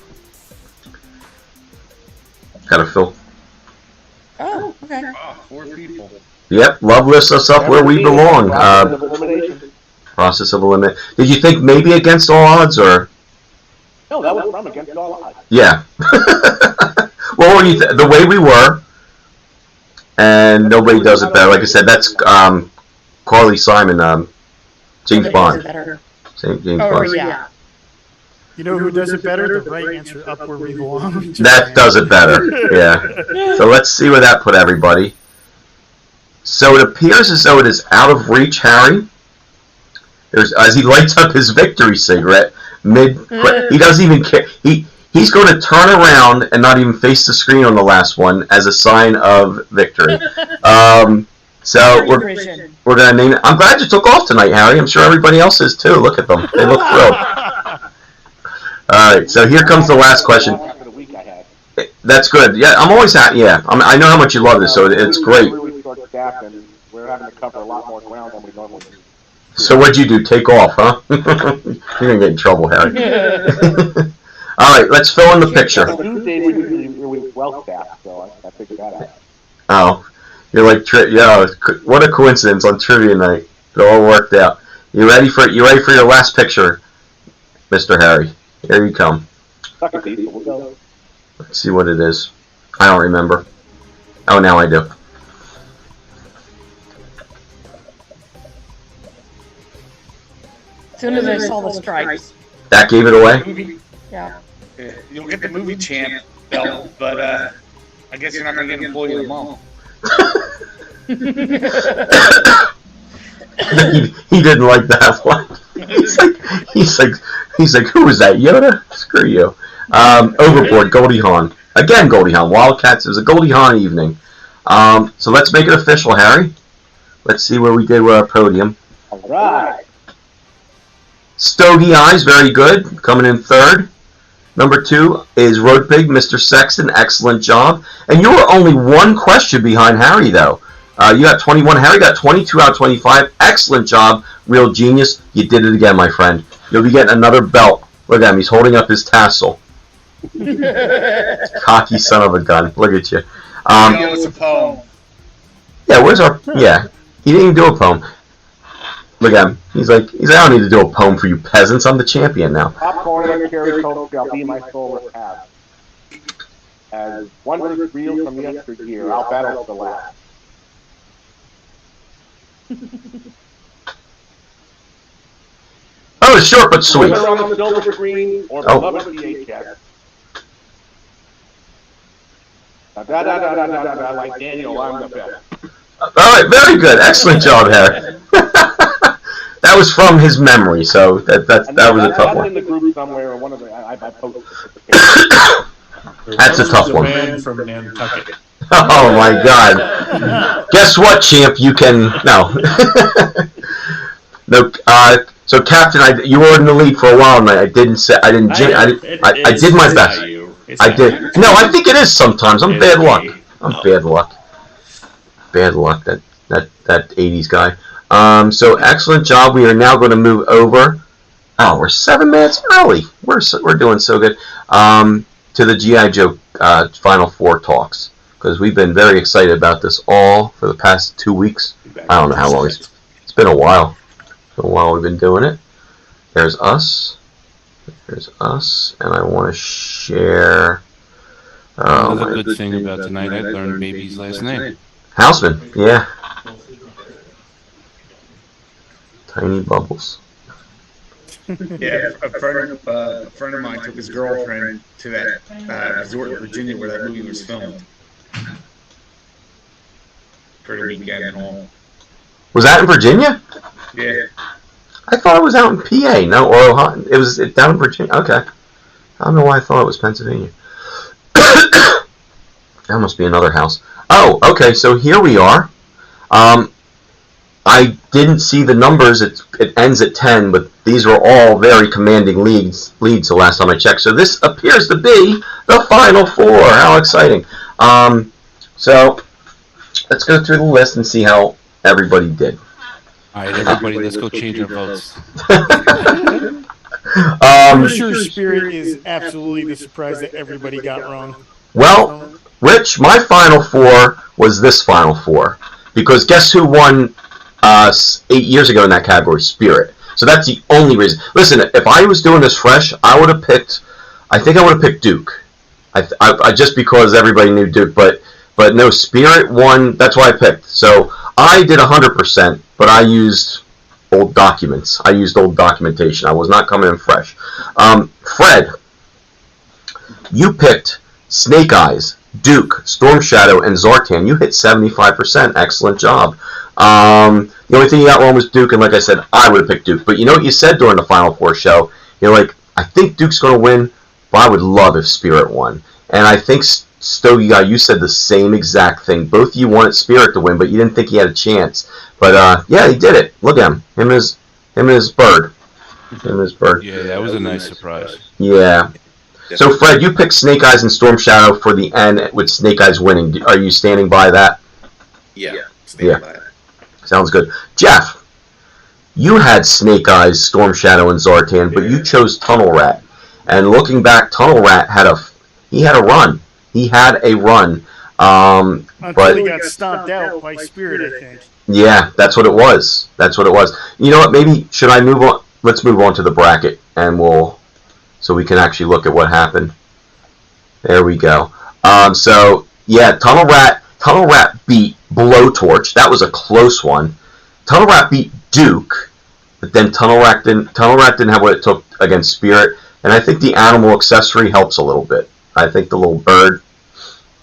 Got a Phil. Oh, okay. Oh, 4 people. Yep, love lifts us up where we belong. Process of elimination. Process of elimination. Did you think maybe Against All Odds, or? No, that was from Against All Odds. Yeah. Well, when you the way we were, and nobody does it better. Like I said, that's Carly Simon, James Bond. James Bond. Yeah. You know who does it better? The right answer, Up Where We Belong. That does it better. Yeah. So let's see where that put everybody. So it appears as though it is out of reach, Harry. As he lights up his victory cigarette he doesn't even care. He's going to turn around and not even face the screen on the last one as a sign of victory. So we're going to name it. I'm glad you took off tonight, Harry. I'm sure everybody else is too. Look at them. They look thrilled. All right, so here comes the last question. That's good. Yeah, I'm always happy. Yeah, I know how much you love this, so it's great. We're having to cover a lot more ground than we normally do. So what'd you do? Take off, huh? You're gonna get in trouble, Harry. All right, let's fill in the picture. Tuesday we're well staffed, so I figured that out. Oh, you're like, what a coincidence on trivia night. It all worked out. You ready for your last picture, Mr. Harry? Here you come. Suck it, Steve, we'll go. Let's see what it is. I don't remember. Oh, now I do. As soon as I saw the stripes. That gave it away? Yeah. You'll get the movie champ belt, but I guess you're not going to get employee of the month. he didn't like that one. He's like, who was that, Yoda? Screw you. Overboard, Goldie Hawn. Again, Goldie Hawn. Wildcats. It was a Goldie Hawn evening. So let's make it official, Harry. Let's see where we did with our podium. All right. Stogie Eyes, very good. Coming in third. Number 2 is Road Pig, Mr. Sexton. Excellent job. And you were only one question behind Harry, though. You got 21. Harry got 22 out of 25. Excellent job. Real genius. You did it again, my friend. You'll be getting another belt. Look at him. He's holding up his tassel. Cocky son of a gun. Look at you. It's a poem. Yeah, where's our... Yeah. He didn't even do a poem. Look at him. He's like, I don't need to do a poem for you peasants. I'm the champion now. Popcorn and cherry coke shall be my sole path. As wondrous reels from yesteryear, I'll battle to the last. Oh, it's short but sweet. Whether on the silver screen or beloved VHS. Da, like Daniel, I'm the best. All right, very good. Excellent job, Harry. That was from his memory, so that was a tough one. In the group somewhere, or one of the I posted. That's a tough one. Man from Nantucket. Oh my God! Guess what, champ? You can no. No. So, Captain, you were in the lead for a while, and I didn't say I didn't. I did my best. I did. No, I think it is sometimes. I'm bad luck. I'm bad luck. Bad luck. That 80s guy. So excellent job. We are now going to move over. Oh, we're 7 minutes early. We're doing so good. To the G.I.Joe Final 4 talks, because we've been very excited about this all for the past 2 weeks. I don't know how long. It's been a while. It's been a while we've been doing it. There's us. There's us, and I want to share. Another good thing about tonight, I learned baby's last name. Houseman, yeah. Tiny Bubbles. Yeah, a friend of mine took his girlfriend to that resort in Virginia where that movie was filmed. For the weekend and all. Was that in Virginia? Yeah. I thought it was out in PA. No, or it was down in Virginia. Okay. I don't know why I thought it was Pennsylvania. That must be another house. Oh, okay. So here we are. I didn't see the numbers. It ends at 10, but these were all very commanding leads the last time I checked. So this appears to be the Final 4. How exciting. So let's go through the list and see how everybody did. All right, everybody, let's go change our votes. I'm sure Spirit is absolutely the surprise that everybody got wrong. Well, Rich, my Final 4 was this Final 4. Because guess who won 8 years ago in that category? Spirit. So that's the only reason. Listen, if I was doing this fresh, I would have picked, I think I would have picked Duke. I just because everybody knew Duke, but no, Spirit won. That's why I picked. So I did 100%, but I used old documents. I used old documentation. I was not coming in fresh. Fred, you picked Snake Eyes, Duke, Storm Shadow, and Zartan. You hit 75%. Excellent job. The only thing you got wrong was Duke, and like I said, I would have picked Duke. But you know what you said during the Final 4 show? You're like, I think Duke's going to win, but I would love if Spirit won. And I think Stogie Guy, you said the same exact thing. Both of you wanted Spirit to win, but you didn't think he had a chance. But yeah, he did it. Look at him. Him and his bird. Yeah, that was a nice surprise. Yeah. So Fred, you picked Snake Eyes and Storm Shadow for the end with Snake Eyes winning. Are you standing by that? Yeah. Standing by it. Sounds good. Jeff, you had Snake Eyes, Storm Shadow, and Zartan, but you chose Tunnel Rat. And looking back, Tunnel Rat had a run. He had a run. Until he got stomped out by Spirit, I think. Yeah, that's what it was. You know what? Maybe should I move on? Let's move on to the bracket, and so we can actually look at what happened. There we go. So yeah, Tunnel Rat beat Blowtorch. That was a close one. Tunnel Rat beat Duke, but then Tunnel Rat didn't have what it took against Spirit. And I think the animal accessory helps a little bit. I think the little bird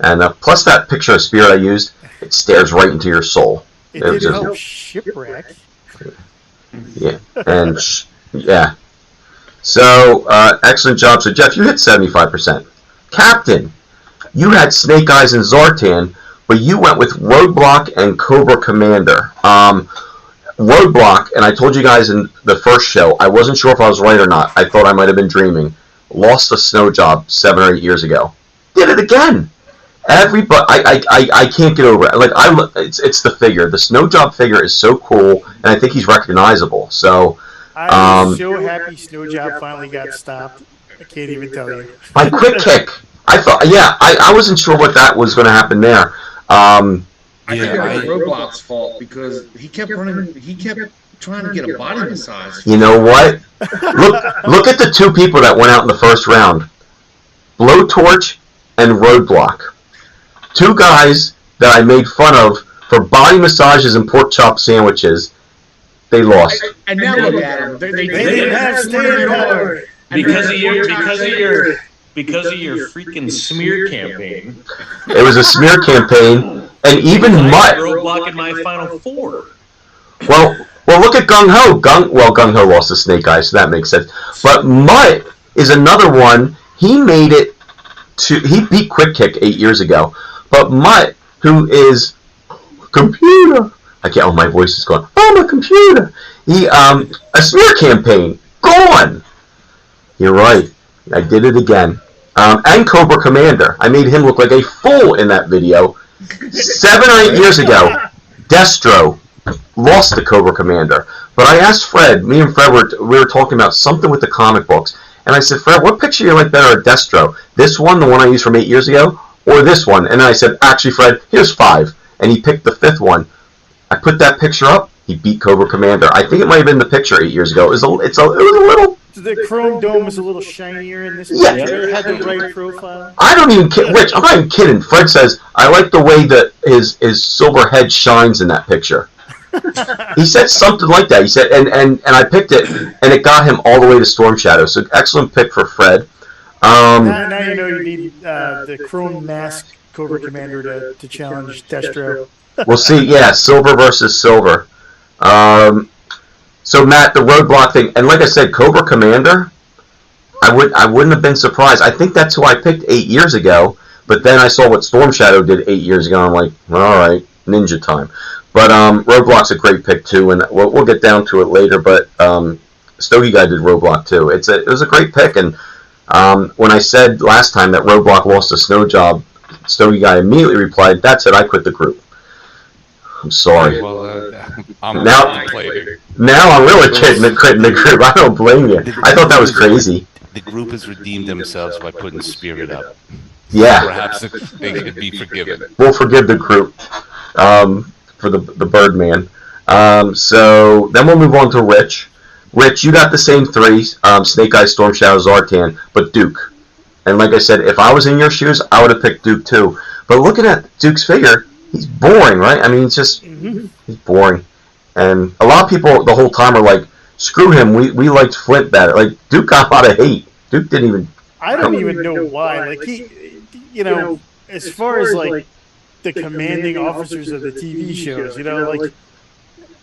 And plus that picture of Spirit I used, it stares right into your soul. It did help Shipwreck. Yeah, and yeah. So, excellent job. So, Jeff, you hit 75%. Captain, you had Snake Eyes and Zartan, but you went with Roadblock and Cobra Commander. Roadblock, and I told you guys in the first show, I wasn't sure if I was right or not. I thought I might have been dreaming. Lost a snow job 7 or 8 years ago. Did it again. Everybody, I can't get over it. Like it's the figure. The snow job figure is so cool, and I think he's recognizable. So I'm so happy Snow Job finally got stopped. I can't even tell you. By Quick Kick. I thought, yeah, I wasn't sure what that was going to happen there. I think it was Roblox's fault because he kept trying to get a body massage. You know what? Look at the two people that went out in the first round. Blowtorch and Roadblock. Two guys that I made fun of for body massages and pork chop sandwiches. They lost. And now look at them. They didn't have standard power. Because of your freaking smear campaign. It was a smear campaign. And even Mutt. Roadblock in my final 4. Well, look at Gung Ho. Gung Ho lost to Snake Eyes, so that makes sense. But Mutt is another one. He made it to. He beat Quick Kick 8 years ago. But Mutt, who is computer. I can't. Oh, my voice is gone. Oh, my computer. He a smear campaign gone. You're right. I did it again. And Cobra Commander. I made him look like a fool in that video. 7 or 8 years ago, Destro lost to Cobra Commander. But I asked Fred, me and Fred we were talking about something with the comic books. And I said, Fred, what picture you like better of Destro? This one, the one I used from 8 years ago, or this one? And I said, actually, Fred, here's 5. And he picked the 5th one. I put that picture up. He beat Cobra Commander. I think it might have been the picture 8 years ago. It was a little. The chrome dome is a little shinier in this picture. It had the right profile. I don't even kid, Rich. I'm not even kidding. Fred says I like the way that his silver head shines in that picture. He said something like that. He said, and I picked it, and it got him all the way to Storm Shadow. So excellent pick for Fred. Now you know you need the chrome mask Cobra Commander to challenge Destro. We'll see. Yeah, silver versus silver. So Matt, the Roadblock thing, and like I said, Cobra Commander, I wouldn't have been surprised. I think that's who I picked 8 years ago, but then I saw what Storm Shadow did 8 years ago, and I'm like, all right, ninja time. But Roadblock's a great pick too, and we'll get down to it later. But Stogie Guy did Roadblock too. It was a great pick, and when I said last time that Roadblock lost a snow job, Stogie Guy immediately replied, "That's it. I quit the group." I'm sorry. Well, now I'm really quitting the group. I don't blame you. I thought that was crazy. The group has redeemed themselves by putting Spirit up. Yeah. Perhaps they could be forgiven. We'll forgive the group for the Birdman. So then we'll move on to Rich. Rich, you got the same 3, Snake Eyes, Storm Shadow, Zartan, but Duke. And like I said, if I was in your shoes, I would have picked Duke too. But looking at Duke's figure, he's boring, right? I mean, he's boring. And a lot of people the whole time are like, screw him, we liked Flint better. Like, Duke got a lot of hate. Duke didn't even... I don't even know why. Like, he, as far as, like, the commanding officers of the TV shows, like,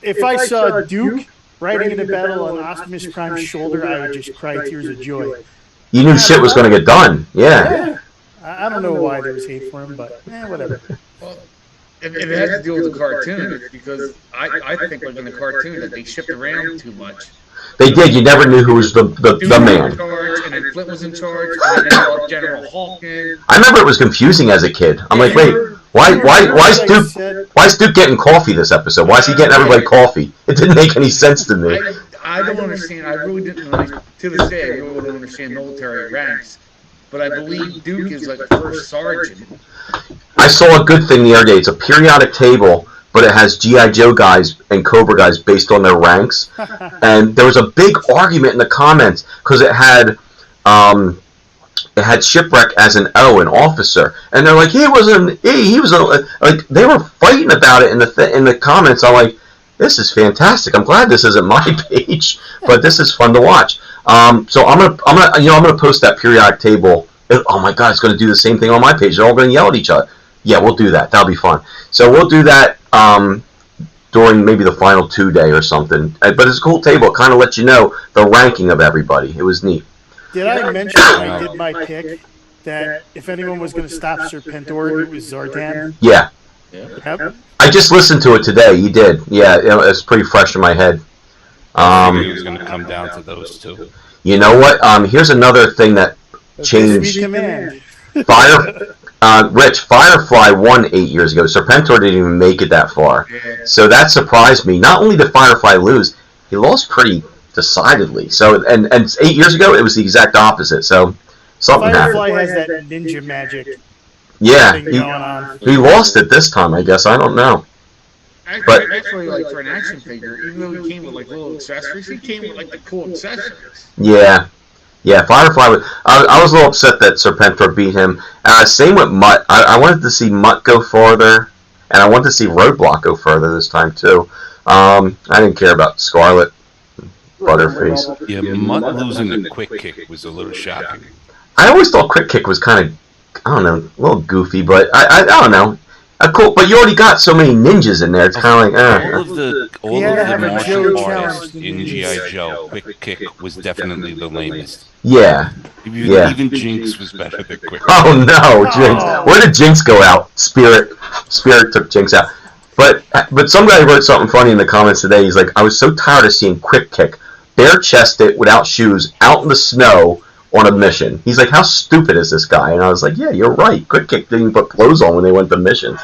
if I saw Duke riding in a battle on Optimus Prime's shoulder, I would just cry tears of joy. You knew shit was going to get done. Yeah. I don't know why there was hate for him, but whatever. Well, it has to do with the cartoon, because I think like in the cartoon that they shipped around too much. They did. You never knew who was the man. Was in charge, and then Flint was in charge, and then General Hulk in. I remember it was confusing as a kid. I'm like, wait, why is Duke getting coffee this episode? Why is he getting everybody coffee? It didn't make any sense to me. I don't understand. I really didn't. To this day, I really don't understand military ranks. But I believe Duke is like a first sergeant. I saw a good thing the other day. It's a periodic table, but it has G.I.Joe guys and Cobra guys based on their ranks. And there was a big argument in the comments because it had Shipwreck as an O, an officer, and they're like, he was an E. He was like they were fighting about it in the comments. I'm like, this is fantastic. I'm glad this isn't my page, but this is fun to watch. So I'm gonna post that periodic table Oh my God, it's going to do the same thing on my page. They're all going to yell at each other. Yeah, we'll do that. That'll be fun. So we'll do that during maybe the final 2 day or something. But it's a cool table. It kind of lets you know the ranking of everybody. It was neat. Did I mention when I did my pick that if anyone was going to stop Serpentor, it was Zartan? Yeah. Yep. I just listened to it today. You did. Yeah, it's pretty fresh in my head. It was going to come down to those two. You know what? Here's another thing that changed. Firefly won 8 years ago. Serpentor didn't even make it that far. So that surprised me. Not only did Firefly lose, he lost pretty decidedly. So and 8 years ago, it was the exact opposite. So something Firefly happened. has that ninja magic. Yeah, thing going on. he lost it this time, I guess. I don't know. Actually, like for an action figure, even though he came with like little accessories, he came with like the cool accessories. Yeah. Yeah, Firefly was... I was a little upset that Serpentor beat him. Same with Mutt. I wanted to see Mutt go farther, and I wanted to see Roadblock go further this time, too. I didn't care about Scarlet, Butterface. Yeah, Mutt losing the quick kick was a little shocking. I always thought Quick Kick was kind of, I don't know, a little goofy, but I don't know. Cool, but you already got so many ninjas in there. It's kind of like, all of the martial artists in G.I. Joe, Quick Kick was definitely the lamest. Yeah. Even Jinx was better than Quick Kick. Oh no, Jinx! Where did Jinx go out? Spirit took Jinx out. But some guy wrote something funny in the comments today. He's like, I was so tired of seeing Quick Kick bare-chested without shoes out in the snow on a mission. He's like, how stupid is this guy? And I was like, yeah, you're right. Quick Kick didn't put clothes on when they went to missions.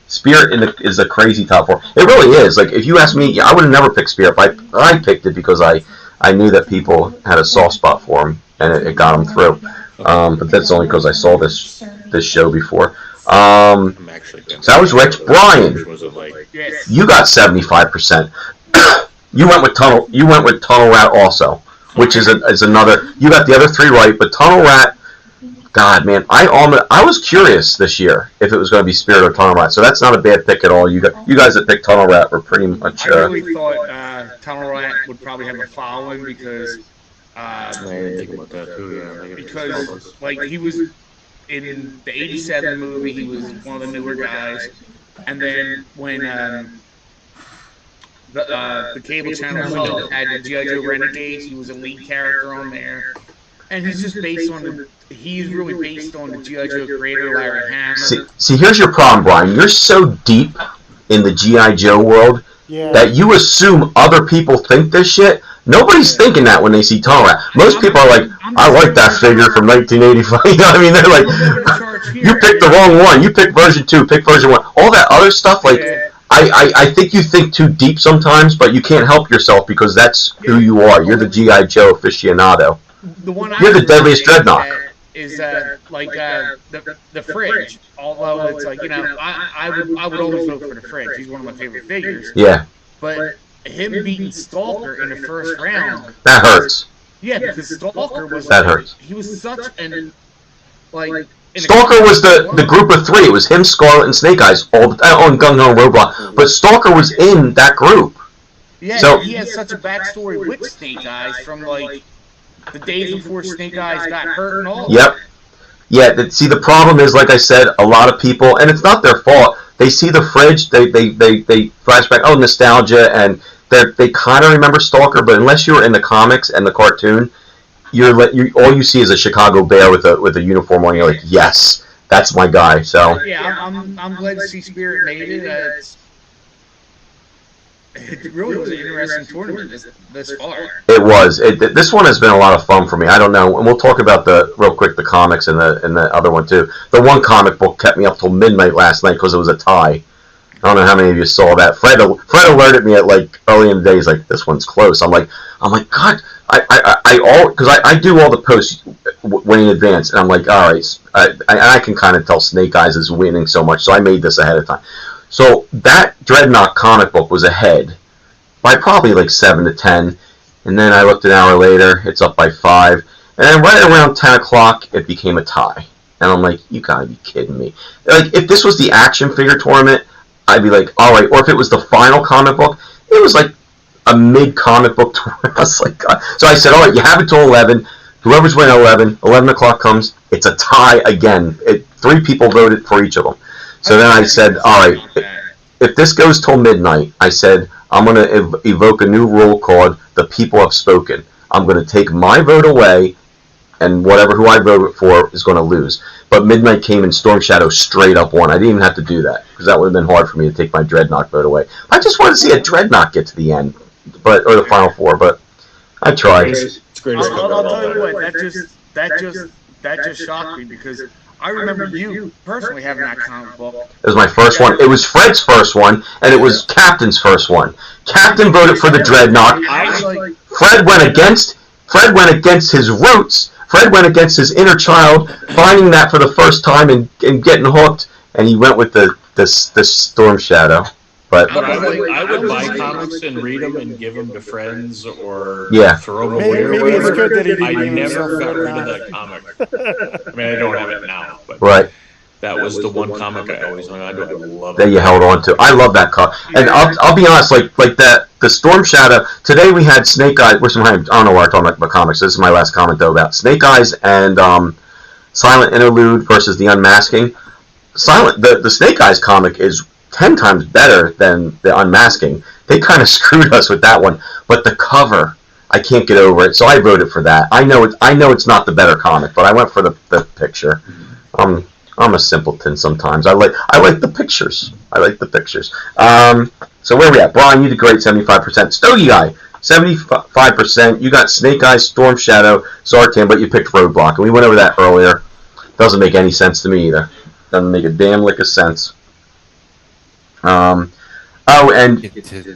Spirit is a crazy top 4. It really is. Like, if you ask me, I would have never picked Spirit, but I picked it because I knew that people had a soft spot for him, and it got him through. But that's only because I saw this show before. So that was Rich. Brian, you got 75%. You went with Tunnel Rat also, which is another. You got the other 3 right, but Tunnel Rat. God, man, I was curious this year if it was going to be Spirit or Tunnel Rat, so that's not a bad pick at all. You guys that picked Tunnel Rat were pretty much. I really thought Tunnel Rat would probably have a following because. I didn't think about that too. Yeah. Because like he was in the '87 movie, he was one of the newer guys, and then when the cable channel had the G.I.Joe Renegades, he was a lead character on there. And he's just based on he's really based on the G.I. Joe creator, Larry Hama. See, here's your problem, Brian. You're so deep in the G.I. Joe world that you assume other people think this shit. Nobody's thinking that when they see Tunnel Rat. Most people are like, I like that figure from 1985. You know what I mean? They're like, you picked the wrong one. You picked version 2, pick version 1. All that other stuff, like, I think you think too deep sometimes, but you can't help yourself because that's who you are. You're the G.I. Joe aficionado. The one You're the deadliest dreadnought. Is like the Fridge? Although it's like I would always vote for the Fridge. He's one of my favorite figures. Yeah. But him beating Stalker in the first round. That hurts. Yeah, because Stalker was. That hurts. He was such an like. Stalker was the group of 3. It was him, Scarlet, and Snake Eyes on Gung Ho Roadblock. But Stalker was in that group. Yeah, so he has such a backstory with Snake Eyes from like. The days before Snake Eyes got hurt and all. Yep. Yeah. See, the problem is, like I said, a lot of people, and it's not their fault. They see the Fridge, they flash back, nostalgia, and they kind of remember Stalker, but unless you're in the comics and the cartoon, all you see is a Chicago Bear with a uniform on. You're like, yes, that's my guy. So yeah, I'm glad to see Spirit made it. It really was an interesting tournament this far. It was. This one has been a lot of fun for me. I don't know, and we'll talk about real quick the comics and the other one too. The one comic book kept me up till midnight last night because it was a tie. I don't know how many of you saw that. Fred alerted me at like early in the day. He's like, "This one's close." I'm like, God, I do all the posts way in advance, and I'm like, all right, I can kind of tell Snake Eyes is winning so much, so I made this ahead of time. So that Dreadnought comic book was ahead by probably like 7 to 10, and then I looked an hour later, it's up by 5, and then right around 10 o'clock, it became a tie. And I'm like, you gotta be kidding me. Like, if this was the action figure tournament, I'd be like, all right. Or if it was the final comic book, it was like a mid-comic book tournament. I was like, God. So I said, all right, you have it till 11. Whoever's winning 11 o'clock comes, It's a tie again. 3 people voted for each of them. So then I said, all right, if this goes till midnight, I said, I'm going to evoke a new rule called the people have spoken. I'm going to take my vote away, and who I voted for is going to lose. But midnight came and Storm Shadow straight up won. I didn't even have to do that, because that would have been hard for me to take my Dreadnought vote away. I just wanted to see a Dreadnought get to the end, or the final 4, but I tried. It's greatest I'll tell you what, that just shocked me, because I remember you personally having that comic book. It was my first one. It was Fred's first one, and it was Captain's first one. Captain voted for the Dreadnought. Fred went against his roots. Fred went against his inner child, finding that for the first time and getting hooked, and he went with the Storm Shadow. But I would buy comics and read them and give them to friends or throw them away. Maybe it's good that he I never got rid of that comic. I mean, I don't have it now, but that was the one comic I always hung on to. I love it. That you held on to. I love that comic. And I'll be honest, like that, the Storm Shadow. Today we had Snake Eyes. I don't know why I'm talking about comics. This is my last comment though about Snake Eyes and Silent Interlude versus the Unmasking. The Snake Eyes comic is 10 times better than the Unmasking. They kind of screwed us with that one, but the cover, I can't get over it. So I voted for that. I know it's not the better comic, but I went for the picture. I'm a simpleton sometimes. I like the pictures. I like the pictures. So where are we at? Brian, you did great, 75%. Stogie Guy, 75%. You got Snake Eyes, Storm Shadow, Zartan, but you picked Roadblock, and we went over that earlier. Doesn't make any sense to me either. Doesn't make a damn lick of sense. And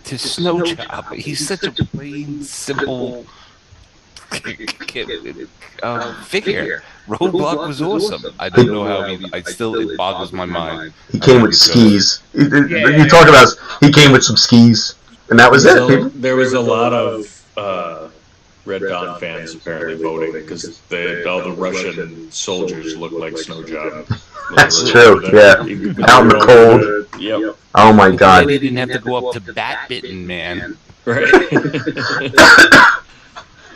to Snow Job, he's such a plain, simple figure. Roadblock was awesome. I don't know how it boggles my mind. He came with skis. You talk about he came with some skis, and that was it. There was a lot of Red Dawn fans apparently voting because all the Russian soldiers looked like Snow Job. That's true. Yeah, out in the cold. Yep. Oh my God. They didn't have to go up to Bat-Bitten, man. Right.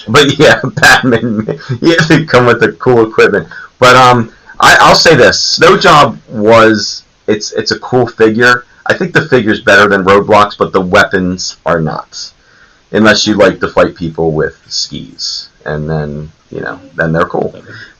But yeah, Batman. Yeah, they come with the cool equipment. But I'll say this: Snow Job it's a cool figure. I think the figure's better than Roadblocks, but the weapons are not. Unless you like to fight people with skis, and then then they're cool.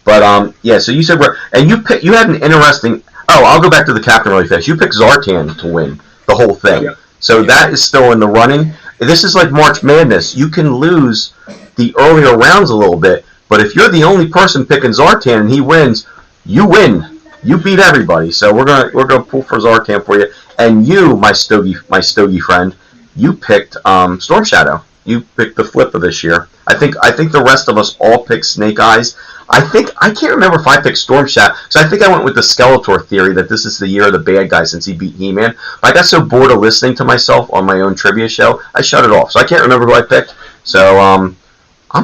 But yeah. So you said and you had an interesting. Oh, I'll go back to the captain really fast. You picked Zartan to win the whole thing, so that is still in the running. This is like March Madness. You can lose the earlier rounds a little bit, but if you're the only person picking Zartan and he wins, you win. You beat everybody. So we're gonna pull for Zartan for you. And you, my stogie friend, you picked Storm Shadow. You picked the flip of this year. I think the rest of us all picked Snake Eyes. I can't remember if I picked Storm Shadow. So I think I went with the Skeletor theory that this is the year of the bad guy since he beat He-Man. I got so bored of listening to myself on my own trivia show, I shut it off. So I can't remember who I picked. So I'm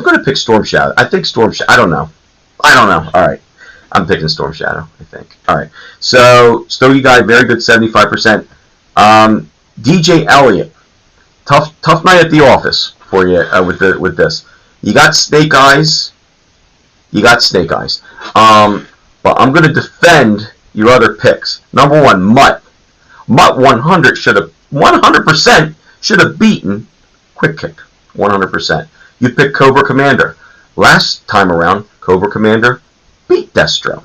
gonna pick Storm Shadow. I think Storm Shadow. I don't know. All right. I'm picking Storm Shadow, I think. All right. So Stogie Guy, very good, 75%. DJ Elliott, tough night at the office for you with this. You got Snake Eyes. But I'm going to defend your other picks. Number 1, Mutt. Mutt 100% should have beaten Quick Kick. 100%. You picked Cobra Commander. Last time around, Cobra Commander beat Destro.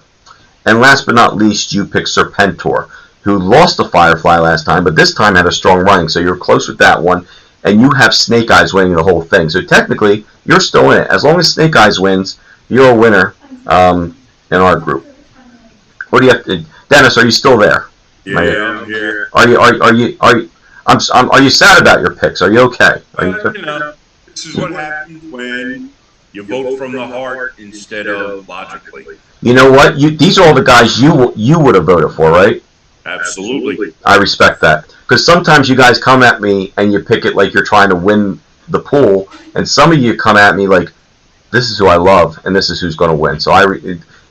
And last but not least, you picked Serpentor, who lost to Firefly last time, but this time had a strong running, so you're close with that one. And you have Snake Eyes winning the whole thing. So technically, you're still in it. As long as Snake Eyes wins, you're a winner in our group. What do you have to, Dennis? Are you still there? Yeah, I'm here. Are you sad about your picks? Are you okay? This is what happens when you vote from the heart instead of logically. You know what? These are all the guys you would have voted for, right? Absolutely. I respect that. Because sometimes you guys come at me and you pick it like you're trying to win the pool, and some of you come at me like, this is who I love, and this is who's going to win. So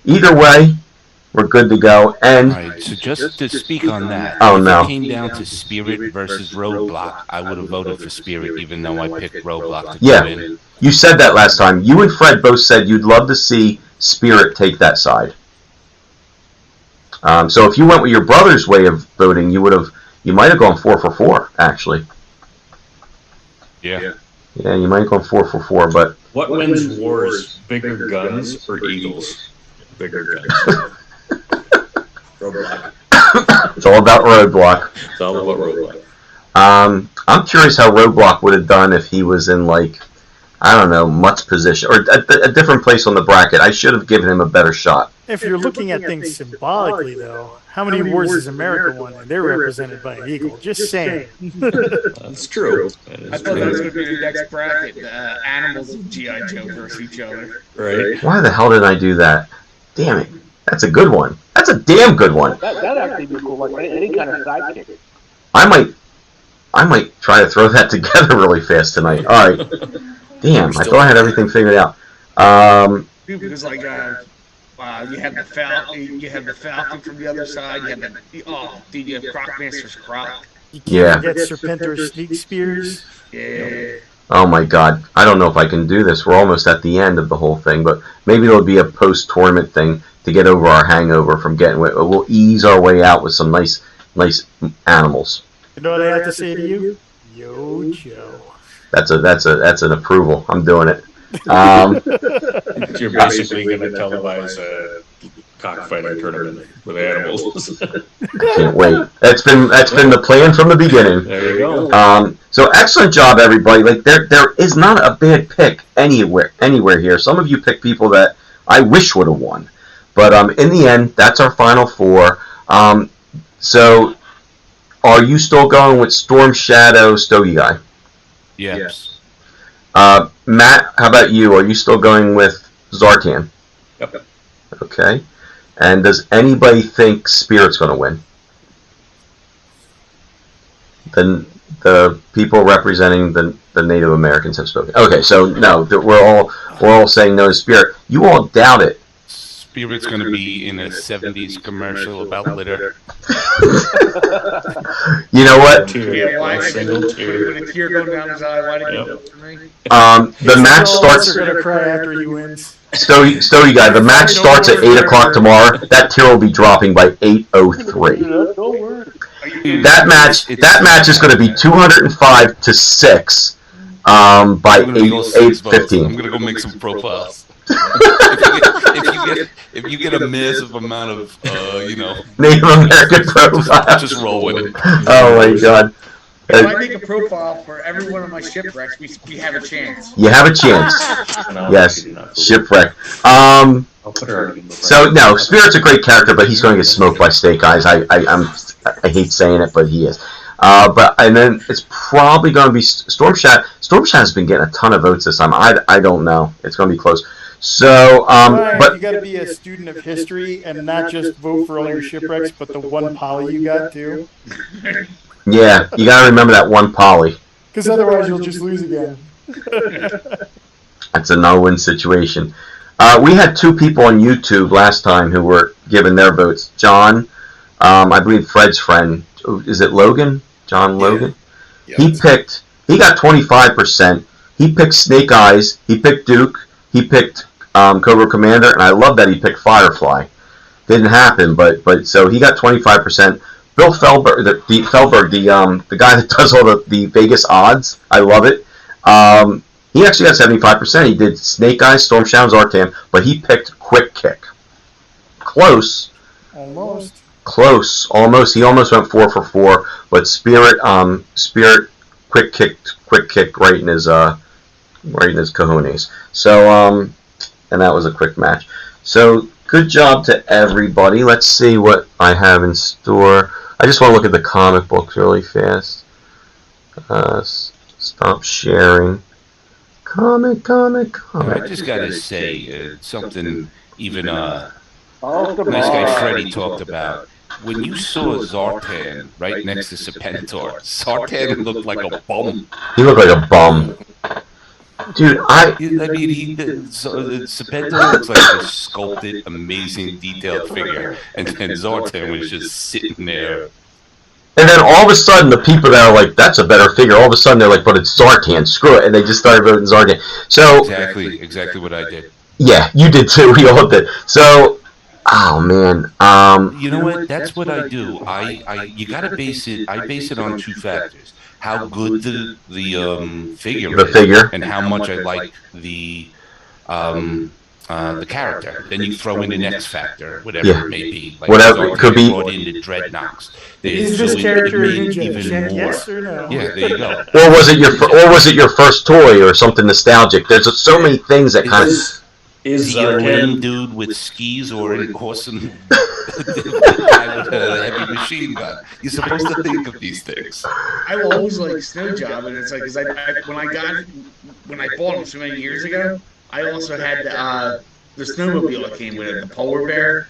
either way, we're good to go. And all right, so just to speak on that, if it came down to Spirit versus Roadblock, I would have voted for Spirit, even though I picked Roadblock to win. You said that last time. You and Fred both said you'd love to see Spirit take that side. So if you went with your brother's way of voting, you might have gone 4 for 4, actually. Yeah. Yeah, you might have gone 4 for 4, but What wins wars, bigger guns or eagles? Bigger guns. Roadblock. it's all about Roadblock. It's all about Roadblock. I'm curious how Roadblock would have done if he was in, like, I don't know, Mutt's position, or a different place on the bracket. I should have given him a better shot. If you're looking at things symbolically, though, how many wars has America won? And they're represented by an eagle. Just saying. That's true. I thought that was going to be the next bracket. Animals of G.I. Joe versus each other. Right. Why the hell did I do that? Damn it. That's a good one. That's a damn good one. That actually be cool, like any kind of sidekick. I might try to throw that together really fast tonight. All right. Damn, I thought I had everything figured out. Because like you have the Falcon from the other side. You have you have Crocmaster's Croc. You can't get Serpentor Sneak Spears. Yeah. Oh my God, I don't know if I can do this. We're almost at the end of the whole thing, but maybe there'll be a post-tournament thing to get over our hangover from getting. We'll ease our way out with some nice animals. You know what I have to say to you? Yo, Joe. That's an approval. I'm doing it. You're basically going to televise a cockfighting tournament with animals. I can't wait. That's been the plan from the beginning. There you go. So excellent job, everybody. Like there is not a bad pick anywhere here. Some of you picked people that I wish would have won, but in the end, that's our final 4. So are you still going with Storm Shadow Stogie Guy? Yes. Matt, how about you? Are you still going with Zartan? Yep. Okay. And does anybody think Spirit's going to win? Then the people representing the Native Americans have spoken. Okay, so no, we're all saying no to Spirit. You all doubt it. Spirit's going to be in a 70s commercial about litter. You know what? Yeah, why Single tear. with a tear going down his eye? Why did you vote for me? The match starts. They're gonna cry after he wins. Stogie Guy, the match starts at 8 o'clock tomorrow. That tier will be dropping by 8:03. Don't worry. That match is going to be 205 to 6 by 8:15. I'm going to go make some profiles. if you get a massive amount of Native American profiles. just roll with it. Oh my God. If I make a profile for every one of my shipwrecks, we have a chance. You have a chance. Yes, shipwreck. So no, Spirit's a great character, but he's going to get smoked by Snake Eyes. I hate saying it, but he is. And then it's probably going to be Storm Shadow. Storm Shadow's been getting a ton of votes this time. I don't know. It's going to be close. So, but you got to be a student of history and not just vote for all your shipwrecks, but the one poly you got too. Yeah, you got to remember that one poly. Because otherwise you'll just lose again. That's a no-win situation. We had 2 people on YouTube last time who were giving their votes. John, I believe Fred's friend, is it Logan? John Logan? Yeah. He got 25%. He picked Snake Eyes. He picked Duke. He picked Cobra Commander, and I love that he picked Firefly. Didn't happen, but so he got 25%. Bill Felberg, the guy that does all the Vegas odds, I love it. He actually got 75%. He did Snake Eyes, Storm Shadow, Zartan, but he picked Quick Kick. Close. Close. Almost. He almost went 4 for 4, but Spirit quick kick right in his cojones. So and that was a quick match. So good job to everybody. Let's see what I have in store. I just want to look at the comic books really fast. Stop sharing. Comic. I just got to say something even nice guy Freddie talked about. When you saw Zartan right next to Serpentor, Zartan looked like a bum. He looked like a bum. Dude, Serpentor looks like a sculpted, amazing, detailed figure, and then Zartan was just sitting there. And then all of a sudden, the people that are like, "That's a better figure," all of a sudden they're like, "But it's Zartan, screw it," and they just started voting Zartan. So exactly what I did. Yeah, you did too. We all did. So Oh man. You know what? That's what I do. You gotta base it. I base it on two factors: how good the figure The is, figure. and how much I like the character. Then you throw in an X factor, whatever Yeah. it may be. Like Whatever it could be. brought in the Dreadnoks. Is So this character a made ninja? even Check more. yes or no? Yeah, there you go. Or was it your first toy or something nostalgic? There's so many things that kind of. Is Is he a lame Zartan dude with skis or an awesome guy with a heavy machine gun? You're supposed to think of these things. I always like snow job, and it's like because when I bought them so many years ago, I also had the snowmobile that came with it, the polar bear.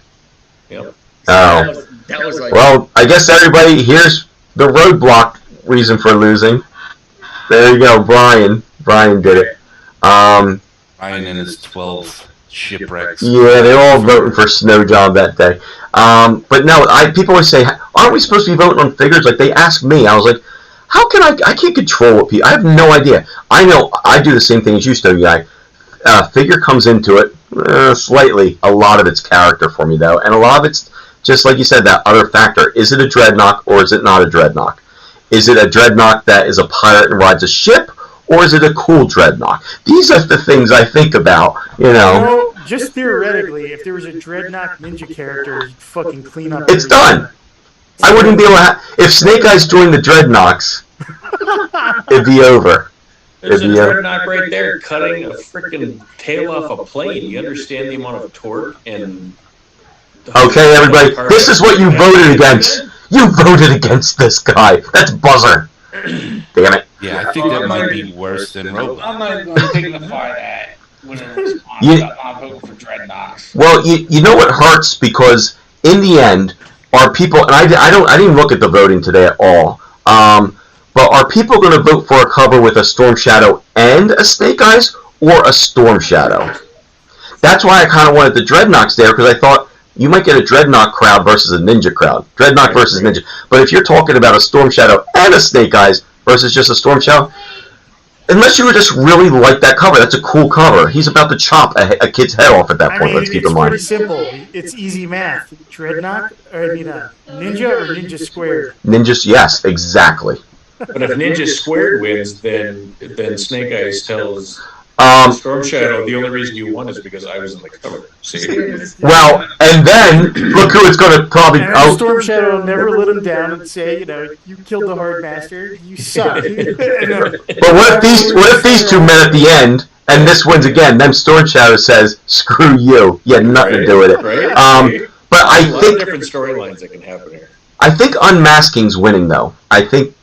Yep. Oh. That was like. Well, I guess everybody here's the roadblock reason for losing. There you go, Brian. Brian did it. Ryan and his 12 shipwrecks. Yeah, they're all voting for Snow Job that day. But no, people always say, aren't we supposed to be voting on figures? Like, they asked me, I was like, how can I can't control what people, I have no idea. I know, I do the same thing as you, Snow Guy. Figure comes into it, slightly, a lot of it's character for me, though, and a lot of it's, just like you said, that other factor. Is it a Dreadnought, or is it not a Dreadnought? Is it a Dreadnought that is a pirate and rides a ship, or is it a cool Dreadnought? These are the things I think about, you know. Just theoretically, if there was a Dreadnought ninja character, you'd fucking clean up. It's done. I wouldn't be able to if Snake Eyes joined the Dreadnoughts, it'd be over. There's a Dreadnought right there cutting a freaking tail off a plane. You understand the amount of torque and... Okay, everybody, this is what you voted against. You voted against this guy. That's Buzzer. Damn it. Yeah, I think that might be worse than Robocop. I'm not going to dignify that. I'm voting for Dreadnoughts. Well, you know what hurts, because in the end, are people, and I didn't even look at the voting today at all, but are people going to vote for a cover with a Storm Shadow and a Snake Eyes, or a Storm Shadow? That's why I kind of wanted the Dreadnoughts there, because I thought you might get a Dreadnought crowd versus a Ninja crowd. Dreadnought versus Ninja. But if you're talking about a Storm Shadow and a Snake Eyes versus just a Storm Shadow, unless you were just really like that cover, that's a cool cover. He's about to chop a kid's head off at that point. Let's keep in mind. It's pretty simple. It's easy math. Dreadnought, Ninja or Ninja Squared? Ninjas, yes, exactly. But if Ninja Squared wins, then Snake Eyes tells Storm Shadow the only reason you won is because I was in the cover. See? Well, and then look who it's going to probably. Storm Shadow will never let him down and say, you killed the Hard Master, you suck. But what if these two met at the end, and this wins again? Then Storm Shadow says, "Screw you, you had nothing to do with it." Right? But I think different storylines that can happen here. I think Unmasking's winning, though. I think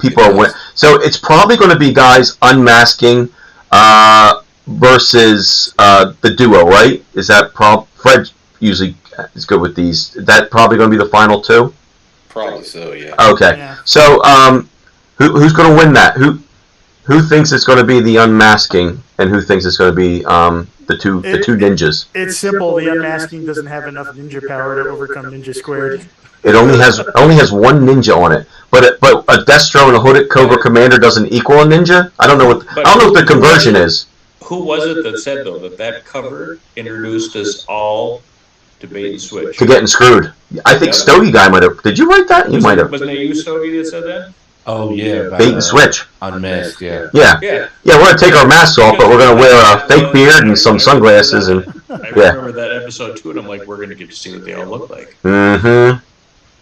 people are winning. So it's probably going to be guys Unmasking versus the duo, right? Is that Fred usually is good with these? Is that probably going to be the final two? Probably so, yeah. Okay. Yeah. So who's going to win that? Who thinks it's going to be the Unmasking, and who thinks it's going to be the two ninjas? It's simple. The Unmasking doesn't have enough ninja power to overcome Ninja Squared. It only has one ninja on it, but a Destro and a Hooded Cobra Commander doesn't equal a ninja. I don't know what the conversion is. Who was it that said though that cover introduced us all to bait and switch? To getting screwed. I think Stogie Guy might have. Did you write that? You might have. Wasn't it you, Stogie, that said that? Oh yeah, Bait and switch. Unmasked, yeah. Yeah. We're gonna take our masks off, but we're gonna wear a fake beard and some sunglasses and. I remember that episode too, and I'm like, we're gonna get to see what they all look like. Mm-hmm.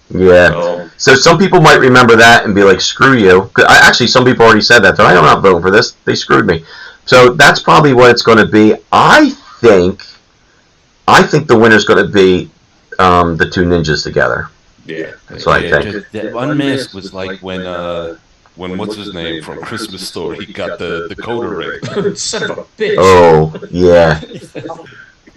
Yeah. So some people might remember that and be like, "Screw you." Actually, some people already said that. I'm not voting for this. They screwed me. So that's probably what it's going to be. I think the winner's going to be the two ninjas together. Yeah. That's what I think. Unmasked was like when what's his name from Christmas Story? He got the coda ring. Son of a bitch. Oh yeah.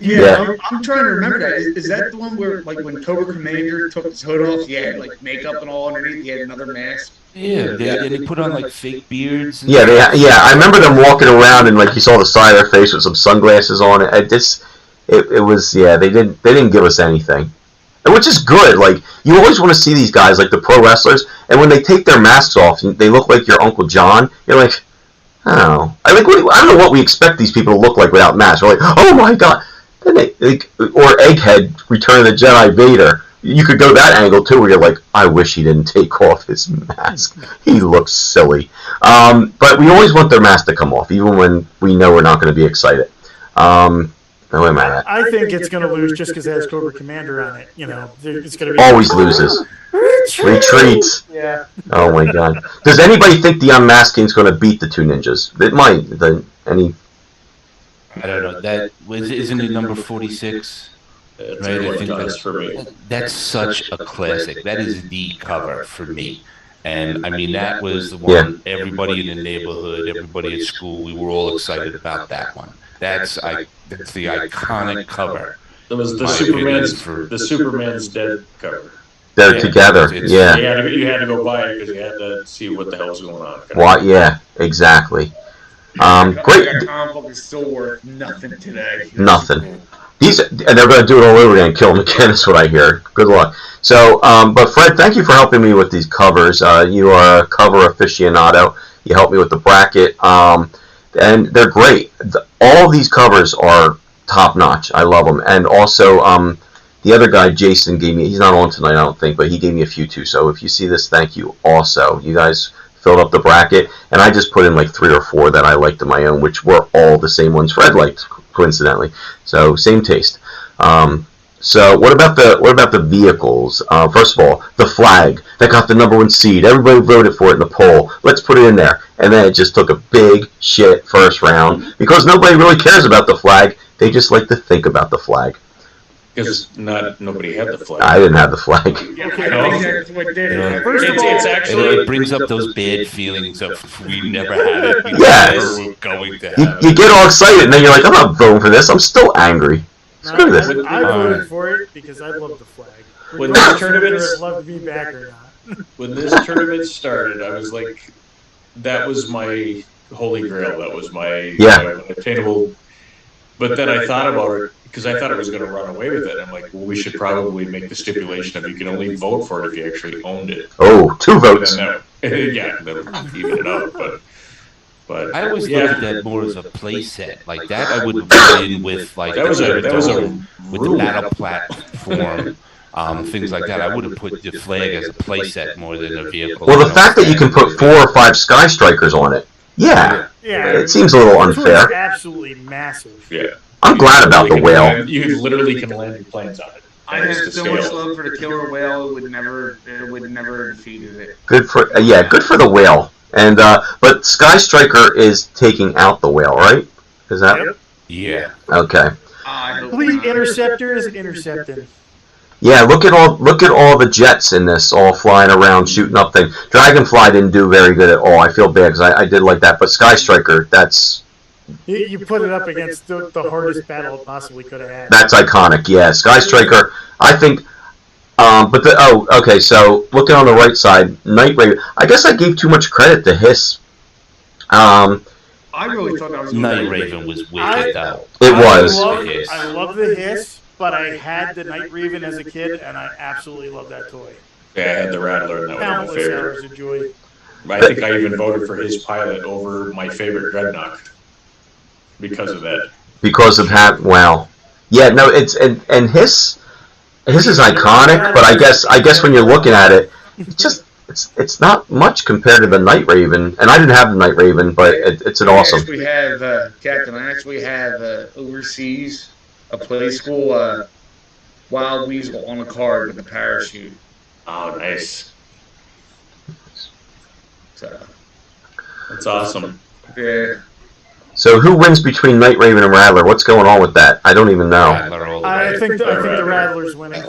Yeah, I'm trying to remember that. Is that the one where, like, when Cobra Commander took his hood off, he had, like, makeup and all underneath, he had another mask? Yeah, they put on, like, fake beards. And I remember them walking around and, like, you saw the side of their face with some sunglasses on it. It was, they didn't give us anything. Which is good. Like, you always want to see these guys, like the pro wrestlers, and when they take their masks off, they look like your Uncle John. You're like, oh. I don't know what we expect these people to look like without masks. We're like, oh my god. Then or Egghead, Return of the Jedi Vader. You could go that angle too, where you're like, I wish he didn't take off his mask. He looks silly. But we always want their mask to come off, even when we know we're not going to be excited. Where am I at? I think it's going to lose just because it has Cobra Commander on it. You know, it's going to be always loses. Retreats. Yeah. Oh my God. Does anybody think the unmasking is going to beat the two ninjas? It might. I don't know. That isn't it number 46? Right, I think that's for me. That's such a classic. That is the cover for me. And I mean, that was the one. Everybody in the neighborhood, everybody at school, we were all excited about that one. That's the iconic cover. It was the Superman's dead cover. They're together. Yeah. You had to go buy it because you had to see what the hell was going on. What? Yeah. Exactly. Great. That comic book is still worth nothing today. Nothing. And they're going to do it all over again, kill them again, that's what I hear. Good luck. So, but Fred, thank you for helping me with these covers. You are a cover aficionado. You helped me with the bracket, and they're great. All these covers are top-notch. I love them. And also, the other guy, Jason, gave me, he's not on tonight, I don't think, but he gave me a few too. So if you see this, thank you also. You guys filled up the bracket, and I just put in like 3 or 4 that I liked of my own, which were all the same ones Fred liked, coincidentally. So same taste. So what about the vehicles? First of all, the flag that got the #1 seed. Everybody voted for it in the poll. Let's put it in there. And then it just took a big shit first round because nobody really cares about the flag. They just like to think about the flag. Because nobody had the flag. I didn't have the flag. It brings up those bad feelings of we never had it. We never were going to have you get all excited and then you're like, I'm not voting for this. I'm still angry. Screw this. I voted for it because I love the flag. When this tournament, I'd love to be back or not. When this tournament started, I was like, that was my holy grail. That was my attainable. But then I thought about it because I thought it was going to run away with it. I'm like, well, we should probably make the stipulation of you can only vote for it if you actually owned it. Oh, 2 votes. Then that even it up. But I always looked at that more as a play set. Like that I would put in with like that was a with the battle platform, things like that. I would have put the flag as a play set more than a vehicle. Well, the fact that you can put 4 or 5 Sky Strikers on it, it seems a little unfair. It's absolutely massive. Yeah. I'm glad about the whale. You literally can land your planes on it. I had so much love for the killer whale. It would never defeated it. Good for the whale. And but Sky Striker is taking out the whale, right? Is that? Yep. Yeah. Okay. Fleet Interceptor is intercepted. Yeah, look at all the jets in this, all flying around, shooting up things. Dragonfly didn't do very good at all. I feel bad because I did like that, but Sky Striker, that's. You put it up against the hardest battle it possibly could have had. That's iconic, yeah. Sky Striker, I think. Okay. So looking on the right side, Night Raven. I guess I gave too much credit to Hiss. I really thought that was Night Raven was wicked though. It was. I love the Hiss, but I had the Night Raven as a kid, and I absolutely love that toy. Yeah, I had the Rattler, and that was my Countless favorite. hours of joy. I think I even voted for his pilot over my favorite Dreadnought because of that. Because of that, wow. Yeah, no, it's and Hiss is iconic, but I guess when you're looking at it, it's not much compared to the Night Raven, and I didn't have the Night Raven, but it's an awesome. We have Captain. I actually have overseas a play school Wild Weasel on a card with a parachute. Oh, nice. So that's awesome. Yeah. So who wins between Night Raven and Rattler? What's going on with that? I don't even know. I think the Rattler's winning.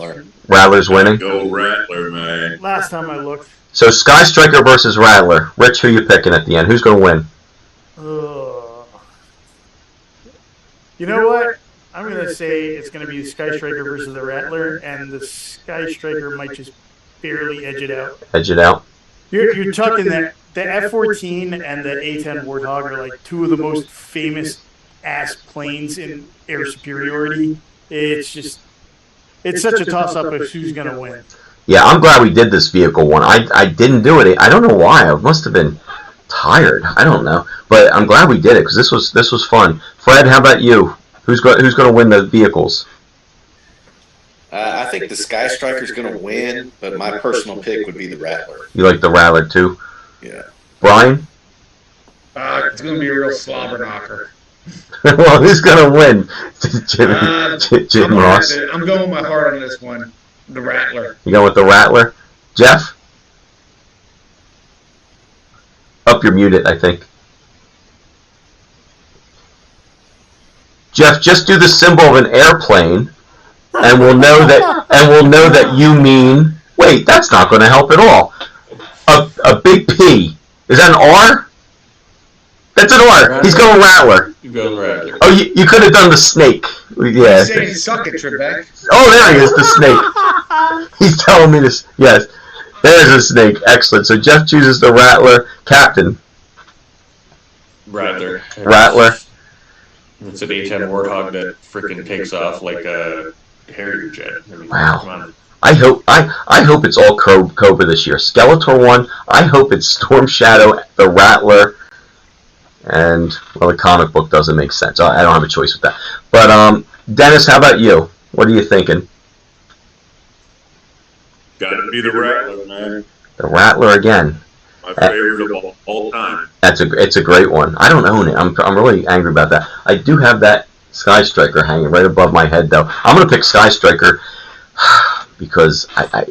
Rattler's winning? Go Rattler, man. Last time I looked. So Sky Striker versus Rattler. Rich, who you picking at the end? Who's going to win? You know what? I'm going to say it's going to be Sky Striker versus the Rattler, and the Sky Striker might just barely edge it out. Edge it out? You're talking that the F-14 and the A-10 Warthog are like 2 of the most famous ass planes in air superiority. It's such a toss-up of who's going to win. Yeah, I'm glad we did this vehicle one. I didn't do it. I don't know why. I must have been tired. I don't know. But I'm glad we did it because this was fun. Fred, how about you? Who's going to win the vehicles? I think the Sky Striker's going to win, but my personal pick would be the Rattler. You like the Rattler too? Yeah. Brian? It's going to be a real slobber knocker. Well, who's going to win? Jim Ross? I'm going with my heart on this one. The Rattler. You going with the Rattler? Jeff? Up, you're muted, I think. Jeff, just do the symbol of an airplane, and we'll know that you mean. Wait, that's not going to help at all. A big P. Is that an R? That's an R. He's going Rattler. You go Rattler. Oh, you could have done the snake. Yeah. He's saying suck it, Trebek. Oh, there he is, the snake. He's telling me this. Yes, there's a snake. Excellent. So Jeff chooses the Rattler. Captain. Rattler. Rattler. It's an A-10 Warthog that freaking takes off like a Harrier jet. I mean, Wow. Come on. I hope it's all Cobra this year. Skeletor 1. I hope it's Storm Shadow, the Rattler, and well, the comic book doesn't make sense. I don't have a choice with that. But Dennis, how about you? What are you thinking? Got to be the Rattler, man. The Rattler again. My favorite of all time. It's a great one. I don't own it. I'm really angry about that. I do have that Sky Striker hanging right above my head though. I'm gonna pick Sky Striker because I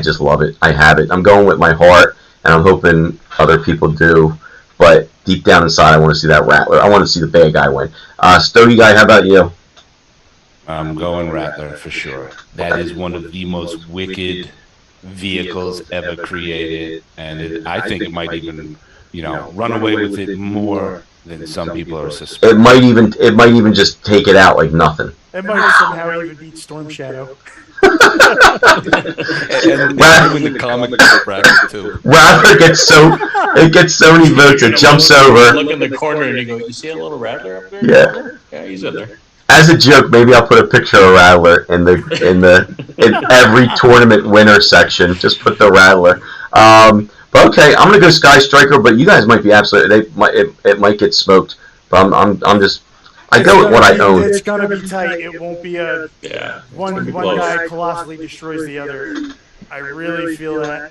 just love it. I have it. I'm going with my heart, and I'm hoping other people do. But deep down inside, I want to see that Rattler. I want to see the bad guy win. Stogie guy, how about you? I'm going Rattler for sure. That is one of the most wicked vehicles ever created, and I think it might even, run away with it more than some people are suspecting. It might even just take it out like nothing. It might somehow even beat Storm Shadow. And in the comic bracket too. Rattler gets so many votes it jumps over. Look in the corner and you go, you see a little Rattler up there? Yeah. Yeah, he's in there. As a joke, maybe I'll put a picture of Rattler in every tournament winner section. Just put the Rattler. But okay, I'm gonna go Sky Striker. But you guys might be it might get smoked. But I go with what I own. It's gonna be tight. It won't be a one close. guy colossally destroys the other. I really feel that.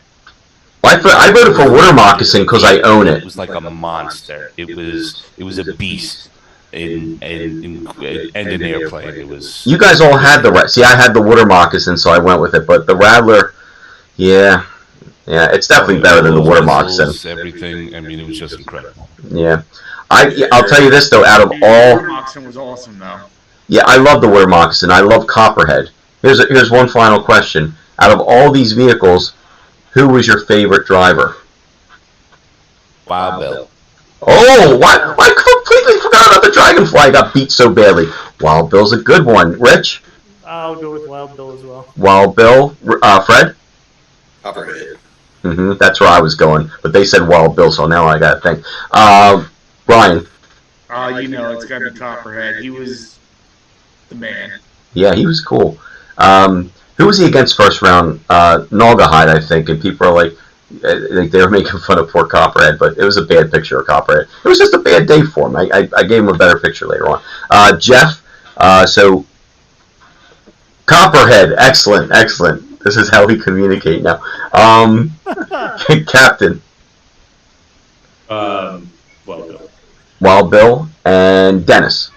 I voted for Water Moccasin because I own it. It was like a monster. It was a beast. In an airplane, it was. You guys all had I had the Water Moccasin, so I went with it. But the Rattler, yeah, it's definitely better than the Water Moccasin. Everything. I mean, it was just incredible. Yeah, I'll tell you this though. Out of all, Water Moccasin was awesome though. yeah, I love the Water Moccasin. I love Copperhead. Here's one final question. Out of all these vehicles, who was your favorite driver? Wild Bill. Oh, I completely forgot about the Dragonfly. I got beat so badly. Wild Bill's a good one. Rich? I'll go with Wild Bill as well. Wild Bill. Fred? Copperhead. That's where I was going. But they said Wild Bill, so now I got to think. Brian? It's got to be Copperhead. He was the man. Yeah, he was cool. Who was he against first round? Naugahyde, I think. And people are like, they were making fun of poor Copperhead, but it was a bad picture of Copperhead. It was just a bad day for him. I gave him a better picture later on. Jeff, so Copperhead, excellent. This is how we communicate now. Captain. Wild Bill and Dennis.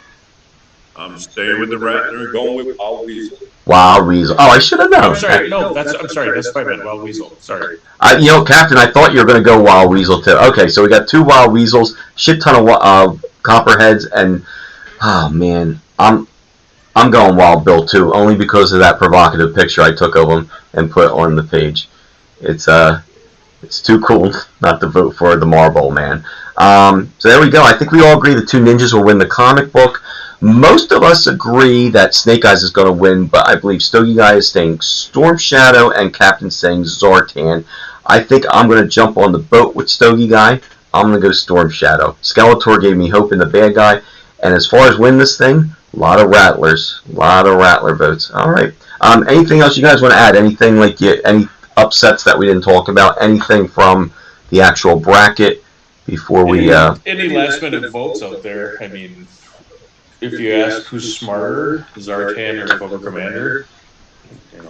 I'm staying with the Rattler and going with Wild Weasel. Wild Weasel. Oh, I should have known. I'm sorry. No, I'm sorry. That's what I meant. Wild Weasel. Sorry. Captain, I thought you were going to go Wild Weasel too. Okay, so we got 2 Wild Weasels, shit ton of Copperheads, and oh man, I'm going Wild Bill too, only because of that provocative picture I took of him and put on the page. It's too cool not to vote for the Marble Man. So there we go. I think we all agree the 2 ninjas will win the comic book. Most of us agree that Snake Eyes is going to win, but I believe Stogie Guy is saying Storm Shadow and Captain saying Zartan. I think I'm going to jump on the boat with Stogie Guy. I'm going to go Storm Shadow. Skeletor gave me hope in the bad guy. And as far as win this thing, a lot of Rattlers. A lot of Rattler votes. All right. Anything else you guys want to add? Anything like any upsets that we didn't talk about? Anything from the actual bracket before we... Any last-minute votes out there? I mean... if you ask who's smarter, Zartan or Cobra Commander.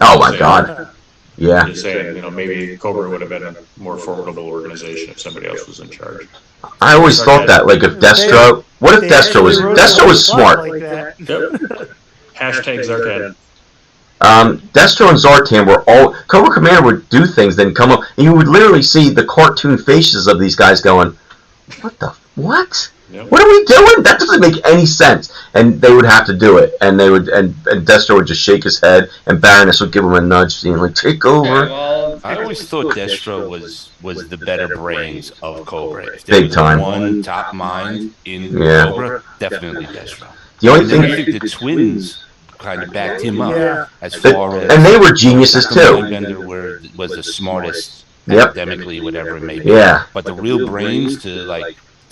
Oh my God. Yeah. Just saying, maybe Cobra would have been a more formidable organization if somebody else was in charge. I always thought that, like, if Destro, what if Destro was smart? Like that. Yep. Hashtag Zartan. Destro and Zartan were all, Cobra Commander would do things, then come up, and you would literally see the cartoon faces of these guys going, what? Yep. What are we doing? That doesn't make any sense. And they would have to do it, and they would, and Destro would just shake his head, and Baroness would give him a nudge, saying like, "Take over." I always thought Destro was the better brains of Cobra. If Big was time. One top mind in Cobra, definitely Destro. The only thing, I think the twins kind of backed him up as far as, and they were geniuses too. Bender was the smartest Yep. academically, whatever it may be. Yeah. But the real brains to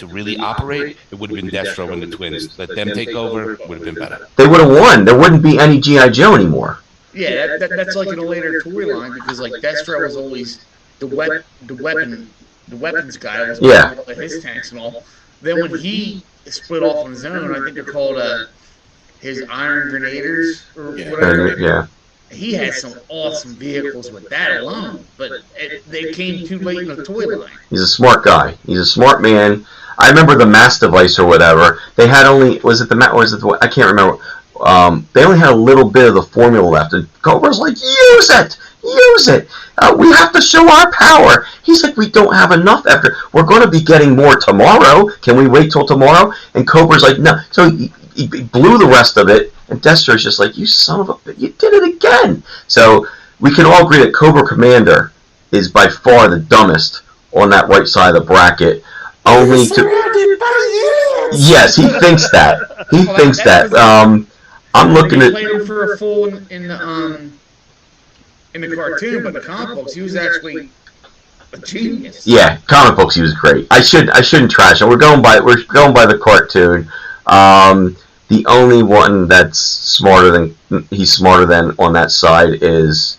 really operate, it would have been Destro and the twins. Let them take over, would have been better. They would have won. There wouldn't be any G.I. Joe anymore. Yeah, that's like in a later storyline because like Destro was always the weapons guy. Was his tanks and all. Then when he split off on his own, I think they're called his Iron Grenadiers or whatever. Yeah. He had some awesome vehicles with that alone, but they came too late in the toy line. He's a smart guy. He's a smart man. I remember the mass device or whatever. They had only, I can't remember. They only had a little bit of the formula left, and Cobra's like, use it. We have to show our power. He's like, we don't have enough after. We're going to be getting more tomorrow. Can we wait till tomorrow? And Cobra's like, no. So he blew the rest of it, and Destro's just like, you son of a, you did it again. So we can all agree that Cobra Commander is by far the dumbest on that right side of the bracket. Only to, yes, he thinks that. He thinks that. I'm looking at. Played him for a fool in the cartoon, but the comic books, he was actually a genius. Yeah, comic books, he was great. I shouldn't trash him. We're going by the cartoon. The only one that's smarter than on that side is,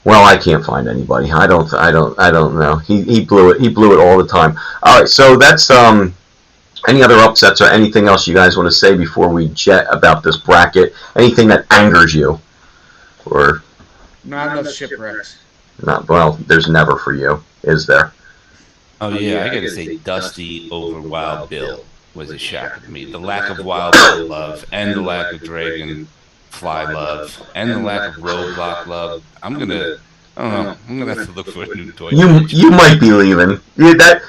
well, I can't find anybody. I don't know. He blew it all the time. All right, so that's any other upsets or anything else you guys want to say before we jet about this bracket? Anything that angers you, or not enough shipwrecks? Not well. There's never for you, is there? Oh yeah, I gotta say, Dusty over Wild Bill was a shock to me. The lack of Wild Bill love, and the lack of Dragonfly love, and the lack of Roadblock love. I'm gonna have to look for a new toy. You might be leaving. That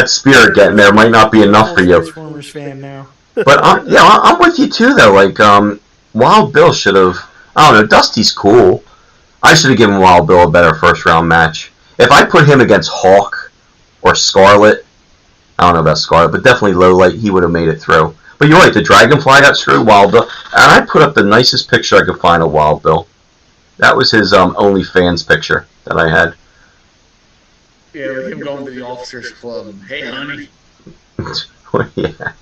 spirit getting there might not be enough for you. Transformers fan now. But I'm with you too though. Like Wild Bill should have. I don't know. Dusty's cool. I should have given Wild Bill a better first round match. If I put him against Hawk or Scarlet, I don't know about Scarlet, but definitely Lowlight, he would have made it through. But you're right. The Dragonfly got screwed. Wild Bill, and I put up the nicest picture I could find of Wild Bill. That was his OnlyFans picture that I had. Yeah, with him going to the officers' club. Hey, honey. Yeah.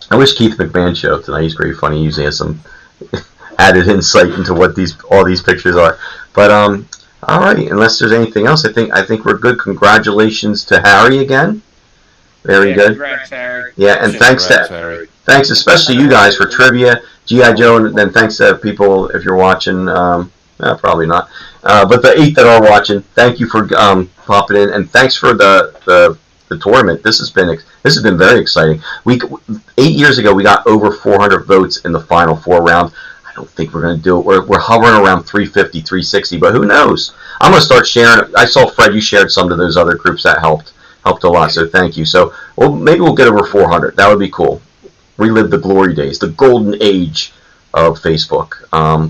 I wish Keith McMahon showed up tonight. He's pretty funny. He usually has some added insight into what all these pictures are. But all right. Unless there's anything else, I think we're good. Congratulations to Harry again. Very good. Congrats, Harry. Yeah, and thanks especially you guys for trivia, G.I. Joe, and then thanks to people if you're watching. Probably not. But the 8 that are watching, thank you for popping in, and thanks for the tournament. This has been very exciting. 8 years ago, we got over 400 votes in the final 4 rounds. I don't think we're going to do it. We're hovering around 350, 360, but who knows? I'm going to start sharing. I saw Fred, you shared some to those other groups that helped a lot. So thank you. So maybe we'll get over 400. That would be cool. Relive the glory days, the golden age of Facebook.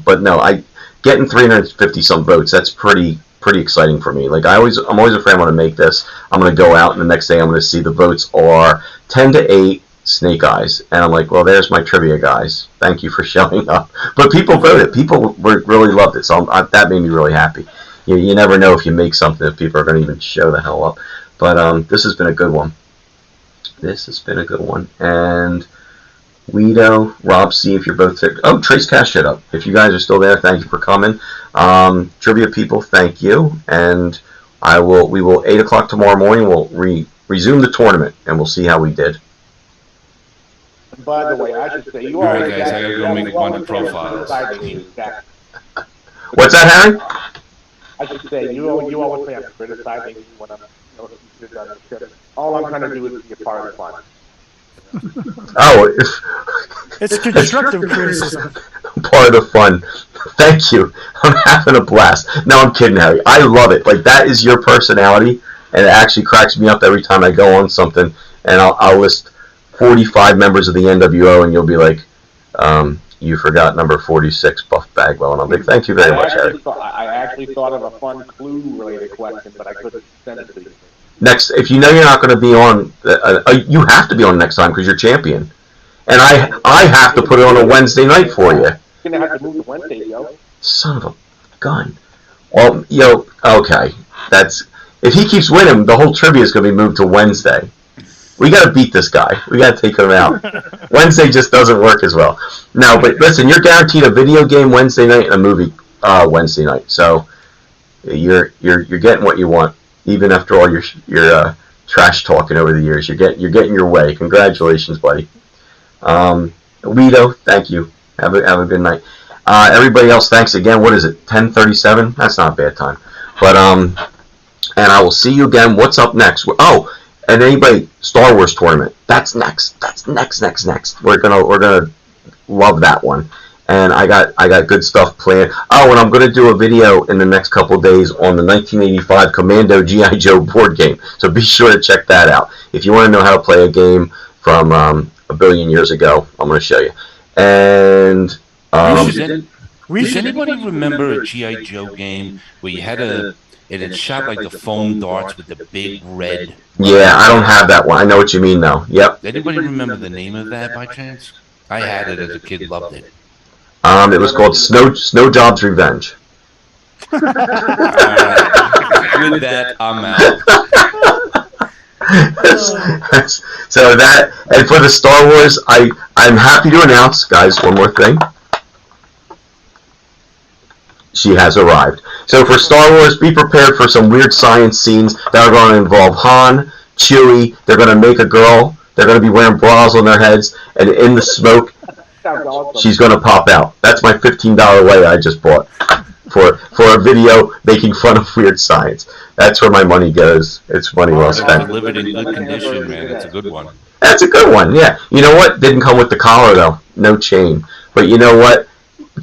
But no, getting 350 some votes, that's pretty exciting for me. Like I'm always afraid when I make this, I'm going to go out and the next day I'm going to see the votes are 10-8 Snake Eyes, and I'm like, well, there's my trivia guys. Thank you for showing up. But people voted. People really loved it, so that made me really happy. You never know if you make something if people are going to even show the hell up. But this has been a good one. And Guido, Rob C, if you're both there. Oh, Trace Cash hit up. If you guys are still there, thank you for coming. Trivia people, thank you. And we will 8 o'clock tomorrow morning. We'll resume the tournament, and we'll see how we did. By the way, I should say you All always right, guys, I gotta go make a bunch of profiles. What's that, Harry? I should say you always say I'm criticizing you when I'm all I'm trying to do is be a part of the fun. Oh, It's constructive criticism. Part of the fun. Thank you. I'm having a blast. No, I'm kidding, Harry. I love it. Like, that is your personality, and it actually cracks me up every time I go on something, and I'll list 45 members of the NWO, and you'll be like, you forgot number 46, Buff Bagwell. And I'm like, thank you very much, Harry. I actually thought of a fun clue-related question, but I couldn't send it to you. Next, if you know you're not going to be on, you have to be on next time because you're champion. And I have to put it on a Wednesday night for you. You're going to have to move to Wednesday, yo. Son of a gun. Well, okay. If he keeps winning, the whole trivia is going to be moved to Wednesday. We got to beat this guy. We got to take him out. Wednesday just doesn't work as well. No, but listen, you're guaranteed a video game Wednesday night and a movie Wednesday night. So you're getting what you want, even after all your trash talking over the years. You're getting your way. Congratulations, buddy. Guido, thank you. Have a good night. Everybody else, thanks again. What is it? 10:37? That's not a bad time. But and I will see you again. What's up next? Oh. And anybody, Star Wars tournament. That's next. That's next. We're gonna love that one. And I got good stuff planned. Oh, and I'm gonna do a video in the next couple of days on the 1985 Commando G.I.Joe board game. So be sure to check that out. If you want to know how to play a game from a billion years ago, I'm gonna show you. And does anybody remember a G.I. Joe game where you had it had shot like the foam darts with the big red? Yeah, I don't have that one. I know what you mean, though. Yep. Anybody remember the name of that by chance? I had it as a kid, loved it. It was called Snow Job's Revenge. With that, I'm out. So that, and for the Star Wars, I'm happy to announce, guys, one more thing. She has arrived. So for Star Wars, be prepared for some weird science scenes that are going to involve Han, Chewie. They're going to make a girl. They're going to be wearing bras on their heads, and in the smoke, she's going to pop out. That's my $15 way I just bought for a video making fun of weird science. That's where my money goes. It's money well spent. Delivered in good condition, man. It's a good one. That's a good one, yeah. You know what? Didn't come with the collar, though. No chain. But you know what?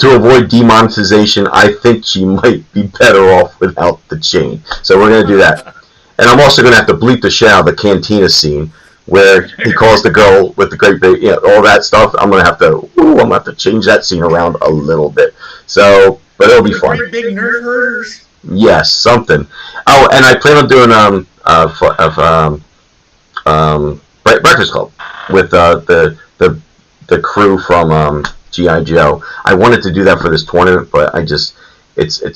To avoid demonetization, I think she might be better off without the chain. So we're going to do that. And I'm also going to have to bleep the shit out of the cantina scene where he calls the girl with the great big, all that stuff. I'm going to have to change that scene around a little bit. So, but it'll be fun. Great big nerd herders. Yes, something. Oh, and I plan on doing Breakfast Club with the crew from G.I. Joe. I wanted to do that for this tournament, but it's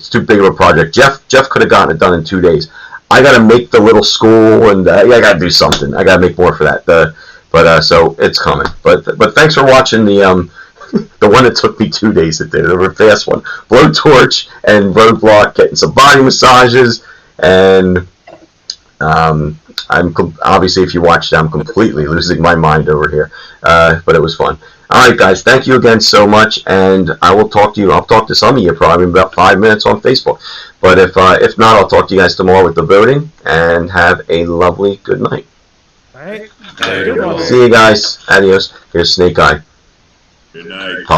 too big of a project. Jeff could have gotten it done in 2 days. I got to make the little school, and I got to do something. I got to make more for that. So it's coming. But thanks for watching the one that took me 2 days to do. The fast one. Blowtorch and Roadblock, getting some body massages, and obviously, if you watched it, I'm completely losing my mind over here. But it was fun. All right, guys, thank you again so much, and I will talk to you. I'll talk to some of you probably in about 5 minutes on Facebook. But if not, I'll talk to you guys tomorrow with the voting, and have a lovely good night. All right. See you guys. Adios. Here's Snake Eye. Good night.